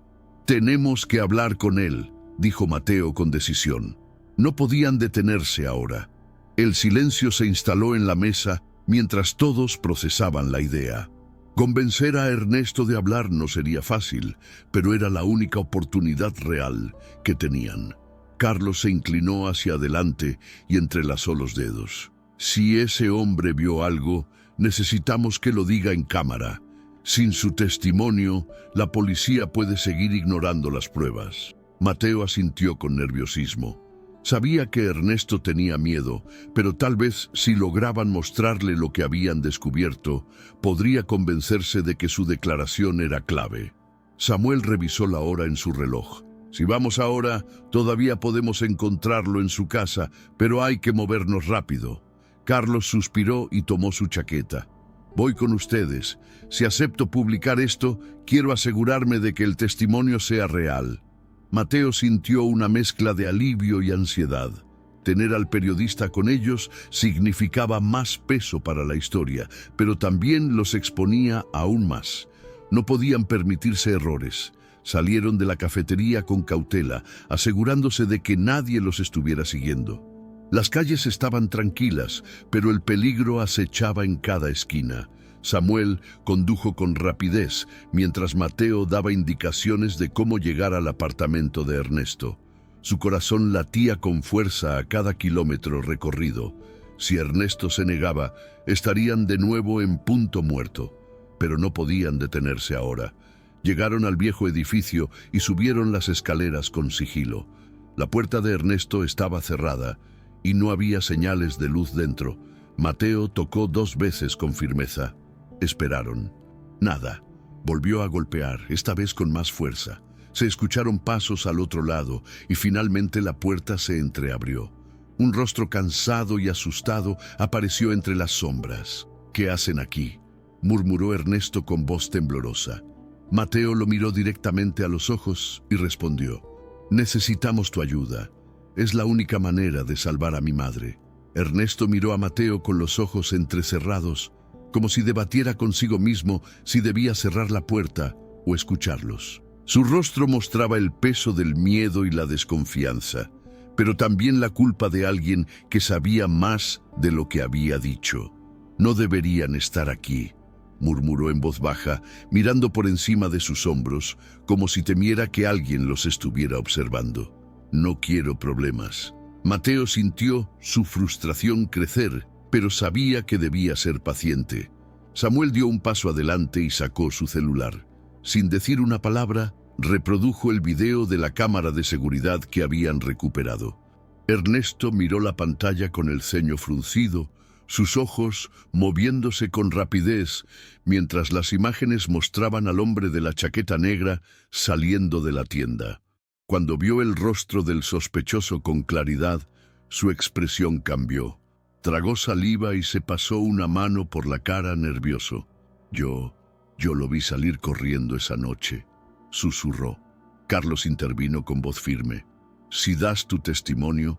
«Tenemos que hablar con él», dijo Mateo con decisión. No podían detenerse ahora. El silencio se instaló en la mesa mientras todos procesaban la idea. Convencer a Ernesto de hablar no sería fácil, pero era la única oportunidad real que tenían. Carlos se inclinó hacia adelante y entrelazó los dedos. Si ese hombre vio algo, necesitamos que lo diga en cámara. Sin su testimonio, la policía puede seguir ignorando las pruebas. Mateo asintió con nerviosismo. Sabía que Ernesto tenía miedo, pero tal vez si lograban mostrarle lo que habían descubierto, podría convencerse de que su declaración era clave. Samuel revisó la hora en su reloj. Si vamos ahora, todavía podemos encontrarlo en su casa, pero hay que movernos rápido. Carlos suspiró y tomó su chaqueta. Voy con ustedes. Si acepto publicar esto, quiero asegurarme de que el testimonio sea real. Mateo sintió una mezcla de alivio y ansiedad. Tener al periodista con ellos significaba más peso para la historia, pero también los exponía aún más. No podían permitirse errores. Salieron de la cafetería con cautela, asegurándose de que nadie los estuviera siguiendo. Las calles estaban tranquilas, pero el peligro acechaba en cada esquina. Samuel condujo con rapidez, mientras Mateo daba indicaciones de cómo llegar al apartamento de Ernesto. Su corazón latía con fuerza a cada kilómetro recorrido. Si Ernesto se negaba, estarían de nuevo en punto muerto. Pero no podían detenerse ahora. Llegaron al viejo edificio y subieron las escaleras con sigilo. La puerta de Ernesto estaba cerrada y no había señales de luz dentro. Mateo tocó 2 veces con firmeza. Esperaron. Nada. Volvió a golpear, esta vez con más fuerza. Se escucharon pasos al otro lado y finalmente la puerta se entreabrió. Un rostro cansado y asustado apareció entre las sombras. «¿Qué hacen aquí?», murmuró Ernesto con voz temblorosa. Mateo lo miró directamente a los ojos y respondió: «Necesitamos tu ayuda. Es la única manera de salvar a mi madre». Ernesto miró a Mateo con los ojos entrecerrados, como si debatiera consigo mismo si debía cerrar la puerta o escucharlos. Su rostro mostraba el peso del miedo y la desconfianza, pero también la culpa de alguien que sabía más de lo que había dicho. «No deberían estar aquí», murmuró en voz baja, mirando por encima de sus hombros, como si temiera que alguien los estuviera observando. «No quiero problemas». Mateo sintió su frustración crecer, pero sabía que debía ser paciente. Samuel dio un paso adelante y sacó su celular. Sin decir una palabra, reprodujo el video de la cámara de seguridad que habían recuperado. Ernesto miró la pantalla con el ceño fruncido, sus ojos moviéndose con rapidez, mientras las imágenes mostraban al hombre de la chaqueta negra saliendo de la tienda. Cuando vio el rostro del sospechoso con claridad, su expresión cambió. Tragó saliva y se pasó una mano por la cara nervioso. Yo lo vi salir corriendo esa noche», susurró. Carlos intervino con voz firme. «Si das tu testimonio,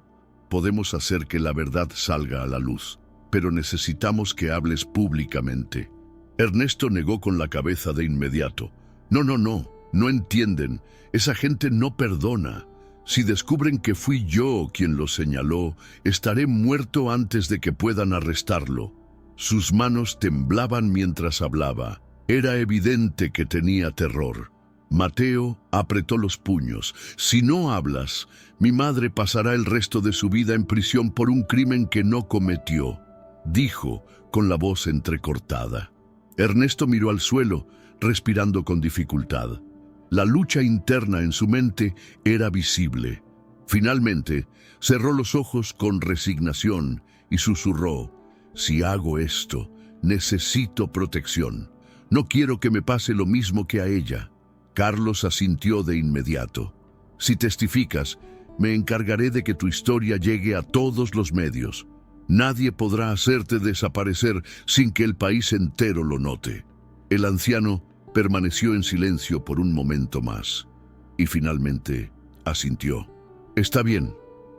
podemos hacer que la verdad salga a la luz, pero necesitamos que hables públicamente». Ernesto negó con la cabeza de inmediato. No entienden. Esa gente no perdona. Si descubren que fui yo quien lo señaló, estaré muerto antes de que puedan arrestarlo. Sus manos temblaban mientras hablaba. Era evidente que tenía terror. Mateo apretó los puños. Si no hablas, mi madre pasará el resto de su vida en prisión por un crimen que no cometió, dijo con la voz entrecortada. Ernesto miró al suelo, respirando con dificultad. La lucha interna en su mente era visible. Finalmente, cerró los ojos con resignación y susurró: si hago esto, necesito protección. No quiero que me pase lo mismo que a ella. Carlos asintió de inmediato. Si testificas, me encargaré de que tu historia llegue a todos los medios. Nadie podrá hacerte desaparecer sin que el país entero lo note. El anciano permaneció en silencio por un momento más y finalmente asintió. Está bien,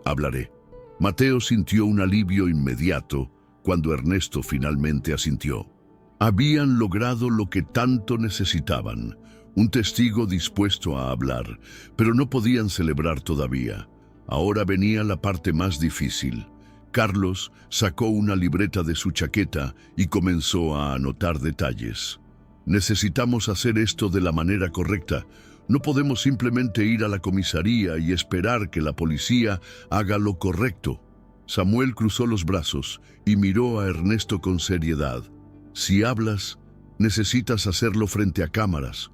hablaré. Mateo sintió un alivio inmediato cuando Ernesto finalmente asintió. Habían logrado lo que tanto necesitaban, un testigo dispuesto a hablar, pero no podían celebrar todavía. Ahora venía la parte más difícil. Carlos sacó una libreta de su chaqueta y comenzó a anotar detalles. Necesitamos hacer esto de la manera correcta. No podemos simplemente ir a la comisaría y esperar que la policía haga lo correcto. Samuel cruzó los brazos y miró a Ernesto con seriedad. Si hablas, necesitas hacerlo frente a cámaras.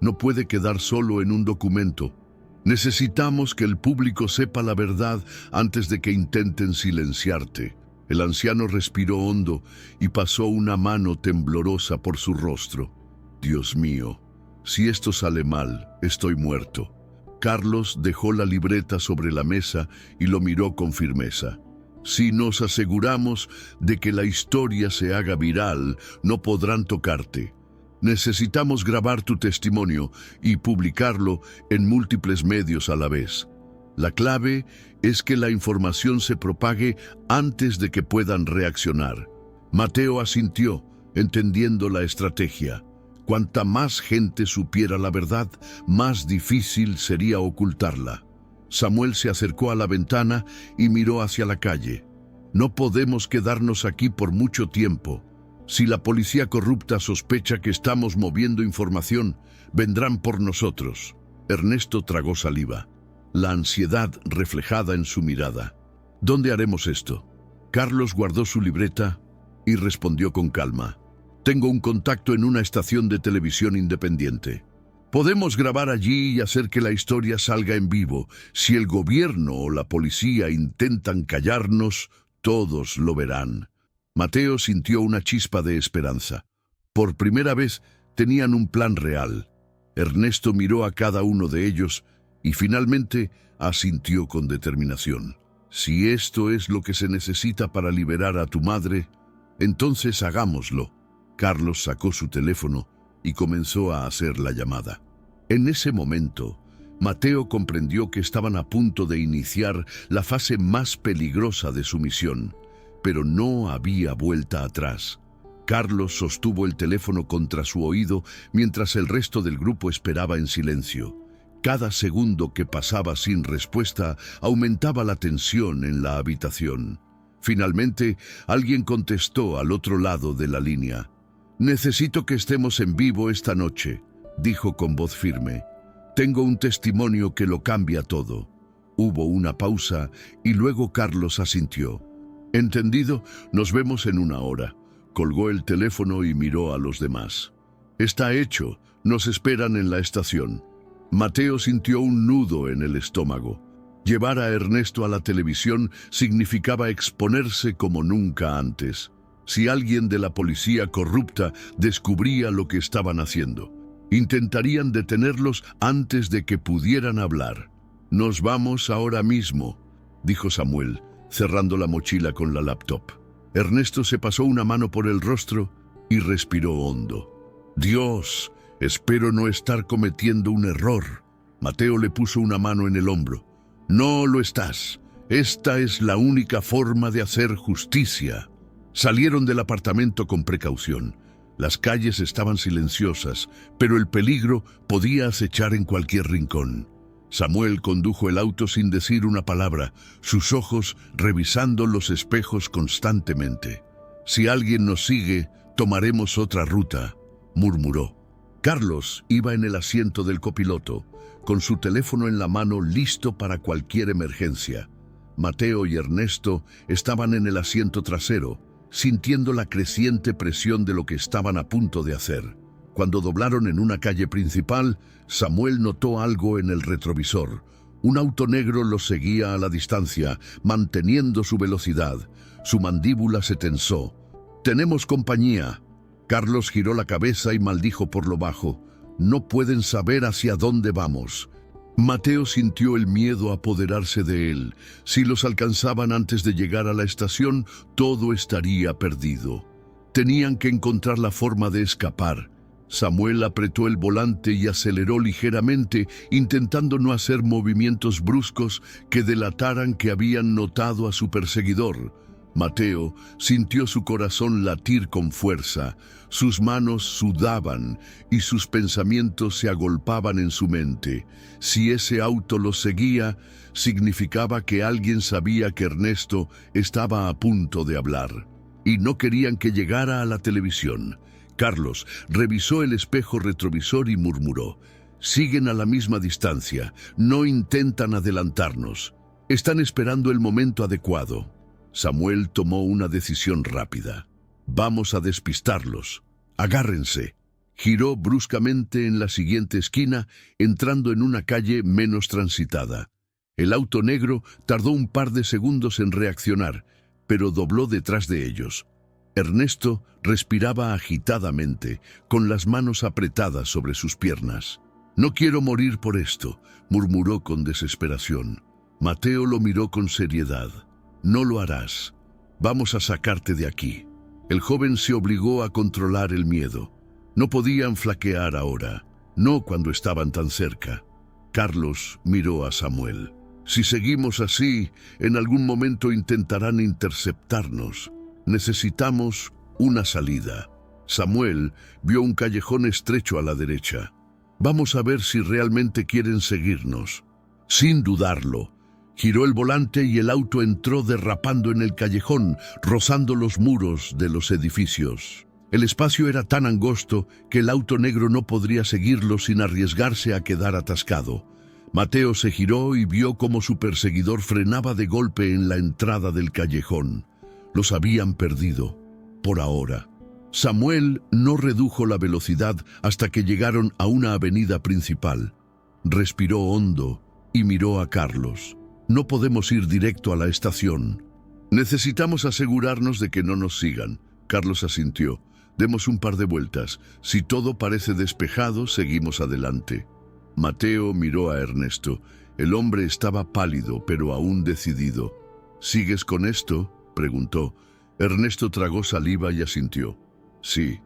No puede quedar solo en un documento. Necesitamos que el público sepa la verdad antes de que intenten silenciarte. El anciano respiró hondo y pasó una mano temblorosa por su rostro. Dios mío, si esto sale mal, estoy muerto. Carlos dejó la libreta sobre la mesa y lo miró con firmeza. Si nos aseguramos de que la historia se haga viral, no podrán tocarte. Necesitamos grabar tu testimonio y publicarlo en múltiples medios a la vez. La clave es que la información se propague antes de que puedan reaccionar. Mateo asintió, entendiendo la estrategia. Cuanta más gente supiera la verdad, más difícil sería ocultarla. Samuel se acercó a la ventana y miró hacia la calle. No podemos quedarnos aquí por mucho tiempo. Si la policía corrupta sospecha que estamos moviendo información, vendrán por nosotros. Ernesto tragó saliva, la ansiedad reflejada en su mirada. ¿Dónde haremos esto? Carlos guardó su libreta y respondió con calma. Tengo un contacto en una estación de televisión independiente. Podemos grabar allí y hacer que la historia salga en vivo. Si el gobierno o la policía intentan callarnos, todos lo verán. Mateo sintió una chispa de esperanza. Por primera vez tenían un plan real. Ernesto miró a cada uno de ellos y finalmente asintió con determinación. Si esto es lo que se necesita para liberar a tu madre, entonces hagámoslo. Carlos sacó su teléfono y comenzó a hacer la llamada. En ese momento, Mateo comprendió que estaban a punto de iniciar la fase más peligrosa de su misión, pero no había vuelta atrás. Carlos sostuvo el teléfono contra su oído mientras el resto del grupo esperaba en silencio. Cada segundo que pasaba sin respuesta aumentaba la tensión en la habitación. Finalmente, alguien contestó al otro lado de la línea. Necesito que estemos en vivo esta noche, dijo con voz firme. Tengo un testimonio que lo cambia todo. Hubo una pausa y luego Carlos asintió. Entendido, nos vemos en una hora. Colgó el teléfono y miró a los demás. Está hecho, nos esperan en la estación. Mateo sintió un nudo en el estómago. Llevar a Ernesto a la televisión significaba exponerse como nunca antes. Si alguien de la policía corrupta descubría lo que estaban haciendo, intentarían detenerlos antes de que pudieran hablar. Nos vamos ahora mismo, dijo Samuel, cerrando la mochila con la laptop. Ernesto se pasó una mano por el rostro y respiró hondo. Dios, espero no estar cometiendo un error. Mateo le puso una mano en el hombro. No lo estás. Esta es la única forma de hacer justicia. Salieron del apartamento con precaución. Las calles estaban silenciosas, pero el peligro podía acechar en cualquier rincón. Samuel condujo el auto sin decir una palabra, sus ojos revisando los espejos constantemente. «Si alguien nos sigue, tomaremos otra ruta», murmuró. Carlos iba en el asiento del copiloto, con su teléfono en la mano listo para cualquier emergencia. Mateo y Ernesto estaban en el asiento trasero, sintiendo la creciente presión de lo que estaban a punto de hacer. Cuando doblaron en una calle principal, Samuel notó algo en el retrovisor. Un auto negro los seguía a la distancia, manteniendo su velocidad. Su mandíbula se tensó. «Tenemos compañía». Carlos giró la cabeza y maldijo por lo bajo. «No pueden saber hacia dónde vamos». Mateo sintió el miedo apoderarse de él. Si los alcanzaban antes de llegar a la estación, todo estaría perdido. Tenían que encontrar la forma de escapar. Samuel apretó el volante y aceleró ligeramente, intentando no hacer movimientos bruscos que delataran que habían notado a su perseguidor. Mateo sintió su corazón latir con fuerza, sus manos sudaban y sus pensamientos se agolpaban en su mente. Si ese auto los seguía, significaba que alguien sabía que Ernesto estaba a punto de hablar, y no querían que llegara a la televisión. Carlos revisó el espejo retrovisor y murmuró: «Siguen a la misma distancia, no intentan adelantarnos. Están esperando el momento adecuado». Samuel tomó una decisión rápida. «Vamos a despistarlos. Agárrense». Giró bruscamente en la siguiente esquina, entrando en una calle menos transitada. El auto negro tardó un par de segundos en reaccionar, pero dobló detrás de ellos. Ernesto respiraba agitadamente, con las manos apretadas sobre sus piernas. «No quiero morir por esto», murmuró con desesperación. Mateo lo miró con seriedad. «No lo harás. Vamos a sacarte de aquí». El joven se obligó a controlar el miedo. No podían flaquear ahora, no cuando estaban tan cerca. Carlos miró a Samuel. «Si seguimos así, en algún momento intentarán interceptarnos. Necesitamos una salida». Samuel vio un callejón estrecho a la derecha. «Vamos a ver si realmente quieren seguirnos». Sin dudarlo, giró el volante y el auto entró derrapando en el callejón, rozando los muros de los edificios. El espacio era tan angosto que el auto negro no podría seguirlo sin arriesgarse a quedar atascado. Mateo se giró y vio cómo su perseguidor frenaba de golpe en la entrada del callejón. Los habían perdido, por ahora. Samuel no redujo la velocidad hasta que llegaron a una avenida principal. Respiró hondo y miró a Carlos. «No podemos ir directo a la estación. Necesitamos asegurarnos de que no nos sigan». Carlos asintió. «Demos un par de vueltas. Si todo parece despejado, seguimos adelante». Mateo miró a Ernesto. El hombre estaba pálido, pero aún decidido. «¿Sigues con esto?», preguntó. Ernesto tragó saliva y asintió. «Sí,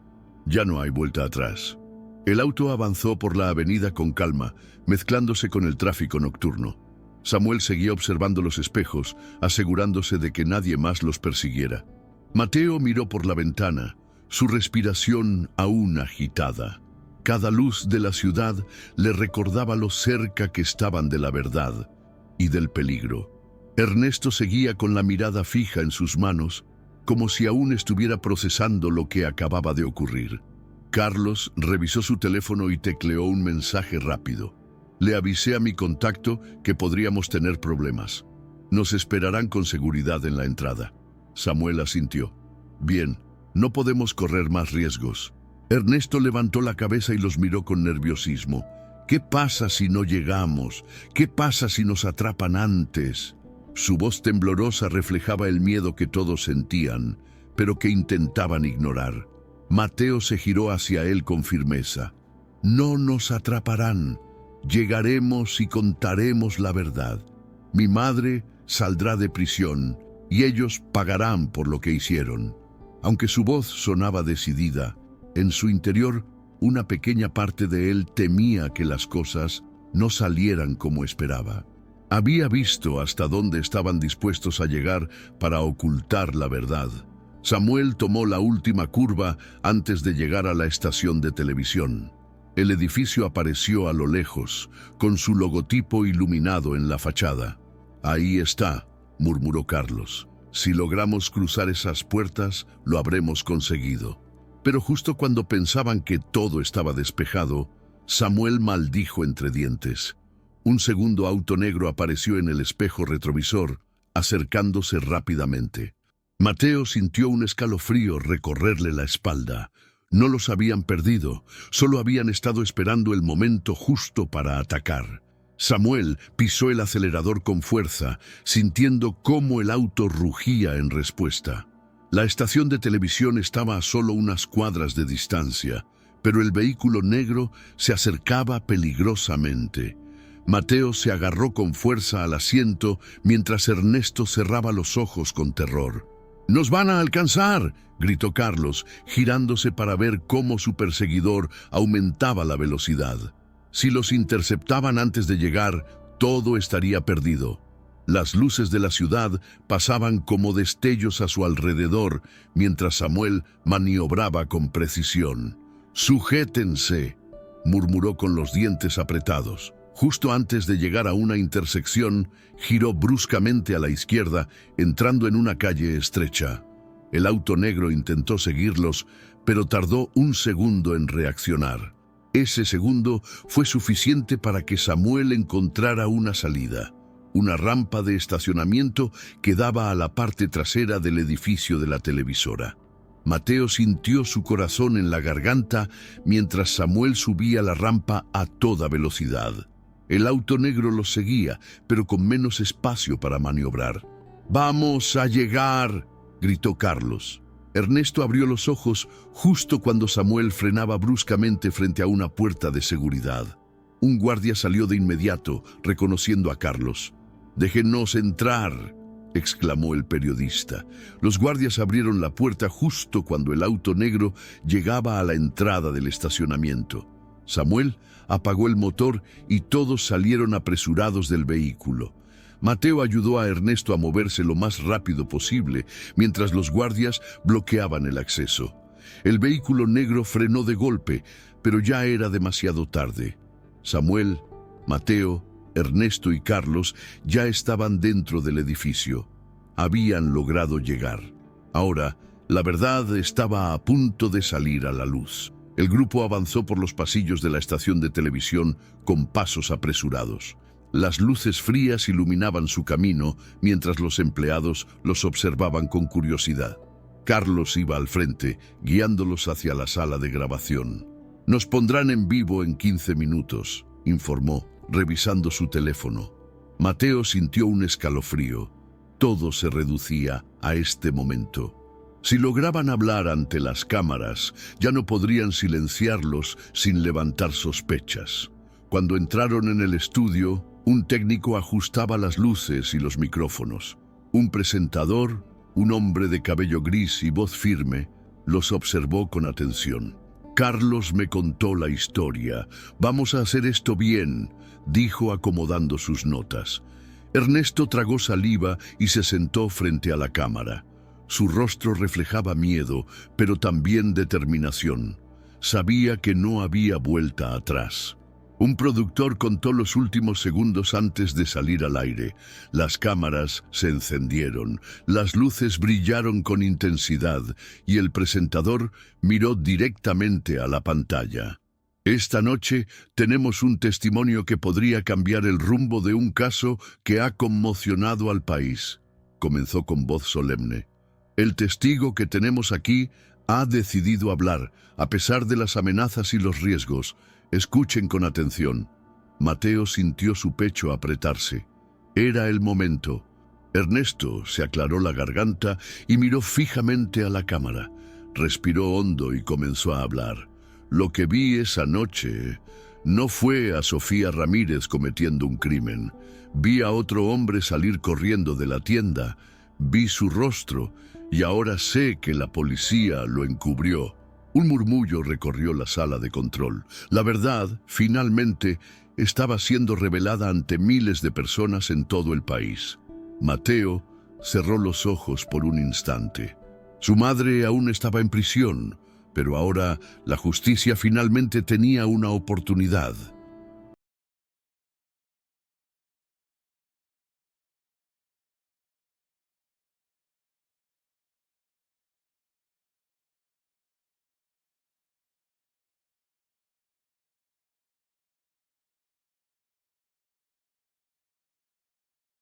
ya no hay vuelta atrás». El auto avanzó por la avenida con calma, mezclándose con el tráfico nocturno. Samuel seguía observando los espejos, asegurándose de que nadie más los persiguiera. Mateo miró por la ventana, su respiración aún agitada. Cada luz de la ciudad le recordaba lo cerca que estaban de la verdad y del peligro. Ernesto seguía con la mirada fija en sus manos, como si aún estuviera procesando lo que acababa de ocurrir. Carlos revisó su teléfono y tecleó un mensaje rápido. «Le avisé a mi contacto que podríamos tener problemas. Nos esperarán con seguridad en la entrada». Samuel asintió. «Bien, no podemos correr más riesgos». Ernesto levantó la cabeza y los miró con nerviosismo. «¿Qué pasa si no llegamos? ¿Qué pasa si nos atrapan antes?». Su voz temblorosa reflejaba el miedo que todos sentían, pero que intentaban ignorar. Mateo se giró hacia él con firmeza. «No nos atraparán. Llegaremos y contaremos la verdad. Mi madre saldrá de prisión y ellos pagarán por lo que hicieron». Aunque su voz sonaba decidida, en su interior una pequeña parte de él temía que las cosas no salieran como esperaba. Había visto hasta dónde estaban dispuestos a llegar para ocultar la verdad. Samuel tomó la última curva antes de llegar a la estación de televisión. El edificio apareció a lo lejos, con su logotipo iluminado en la fachada. «Ahí está», murmuró Carlos. «Si logramos cruzar esas puertas, lo habremos conseguido». Pero justo cuando pensaban que todo estaba despejado, Samuel maldijo entre dientes. Un segundo auto negro apareció en el espejo retrovisor, acercándose rápidamente. Mateo sintió un escalofrío recorrerle la espalda. No los habían perdido, solo habían estado esperando el momento justo para atacar. Samuel pisó el acelerador con fuerza, sintiendo cómo el auto rugía en respuesta. La estación de televisión estaba a solo unas cuadras de distancia, pero el vehículo negro se acercaba peligrosamente. Mateo se agarró con fuerza al asiento mientras Ernesto cerraba los ojos con terror. «¡Nos van a alcanzar!», gritó Carlos, girándose para ver cómo su perseguidor aumentaba la velocidad. Si los interceptaban antes de llegar, todo estaría perdido. Las luces de la ciudad pasaban como destellos a su alrededor, mientras Samuel maniobraba con precisión. «¡Sujétense!», murmuró con los dientes apretados. Justo antes de llegar a una intersección, giró bruscamente a la izquierda, entrando en una calle estrecha. El auto negro intentó seguirlos, pero tardó un segundo en reaccionar. Ese segundo fue suficiente para que Samuel encontrara una salida, una rampa de estacionamiento que daba a la parte trasera del edificio de la televisora. Mateo sintió su corazón en la garganta mientras Samuel subía la rampa a toda velocidad. El auto negro los seguía, pero con menos espacio para maniobrar. «¡Vamos a llegar!», gritó Carlos. Ernesto abrió los ojos justo cuando Samuel frenaba bruscamente frente a una puerta de seguridad. Un guardia salió de inmediato, reconociendo a Carlos. «¡Déjenos entrar!», exclamó el periodista. Los guardias abrieron la puerta justo cuando el auto negro llegaba a la entrada del estacionamiento. Samuel apagó el motor y todos salieron apresurados del vehículo. Mateo ayudó a Ernesto a moverse lo más rápido posible, mientras los guardias bloqueaban el acceso. El vehículo negro frenó de golpe, pero ya era demasiado tarde. Samuel, Mateo, Ernesto y Carlos ya estaban dentro del edificio. Habían logrado llegar. Ahora, la verdad estaba a punto de salir a la luz. El grupo avanzó por los pasillos de la estación de televisión con pasos apresurados. Las luces frías iluminaban su camino mientras los empleados los observaban con curiosidad. Carlos iba al frente, guiándolos hacia la sala de grabación. «Nos pondrán en vivo en 15 minutos», informó, revisando su teléfono. Mateo sintió un escalofrío. Todo se reducía a este momento. Si lograban hablar ante las cámaras, ya no podrían silenciarlos sin levantar sospechas. Cuando entraron en el estudio, un técnico ajustaba las luces y los micrófonos. Un presentador, un hombre de cabello gris y voz firme, los observó con atención. «Carlos me contó la historia. Vamos a hacer esto bien», dijo acomodando sus notas. Ernesto tragó saliva y se sentó frente a la cámara. Su rostro reflejaba miedo, pero también determinación. Sabía que no había vuelta atrás. Un productor contó los últimos segundos antes de salir al aire. Las cámaras se encendieron, las luces brillaron con intensidad y el presentador miró directamente a la pantalla. «Esta noche tenemos un testimonio que podría cambiar el rumbo de un caso que ha conmocionado al país», comenzó con voz solemne. «El testigo que tenemos aquí ha decidido hablar, a pesar de las amenazas y los riesgos. Escuchen con atención». Mateo sintió su pecho apretarse. Era el momento. Ernesto se aclaró la garganta y miró fijamente a la cámara. Respiró hondo y comenzó a hablar. «Lo que vi esa noche no fue a Sofía Ramírez cometiendo un crimen. Vi a otro hombre salir corriendo de la tienda. Vi su rostro y ahora sé que la policía lo encubrió». Un murmullo recorrió la sala de control. La verdad, finalmente, estaba siendo revelada ante miles de personas en todo el país. Mateo cerró los ojos por un instante. Su madre aún estaba en prisión, Pero ahora la justicia finalmente tenía una oportunidad.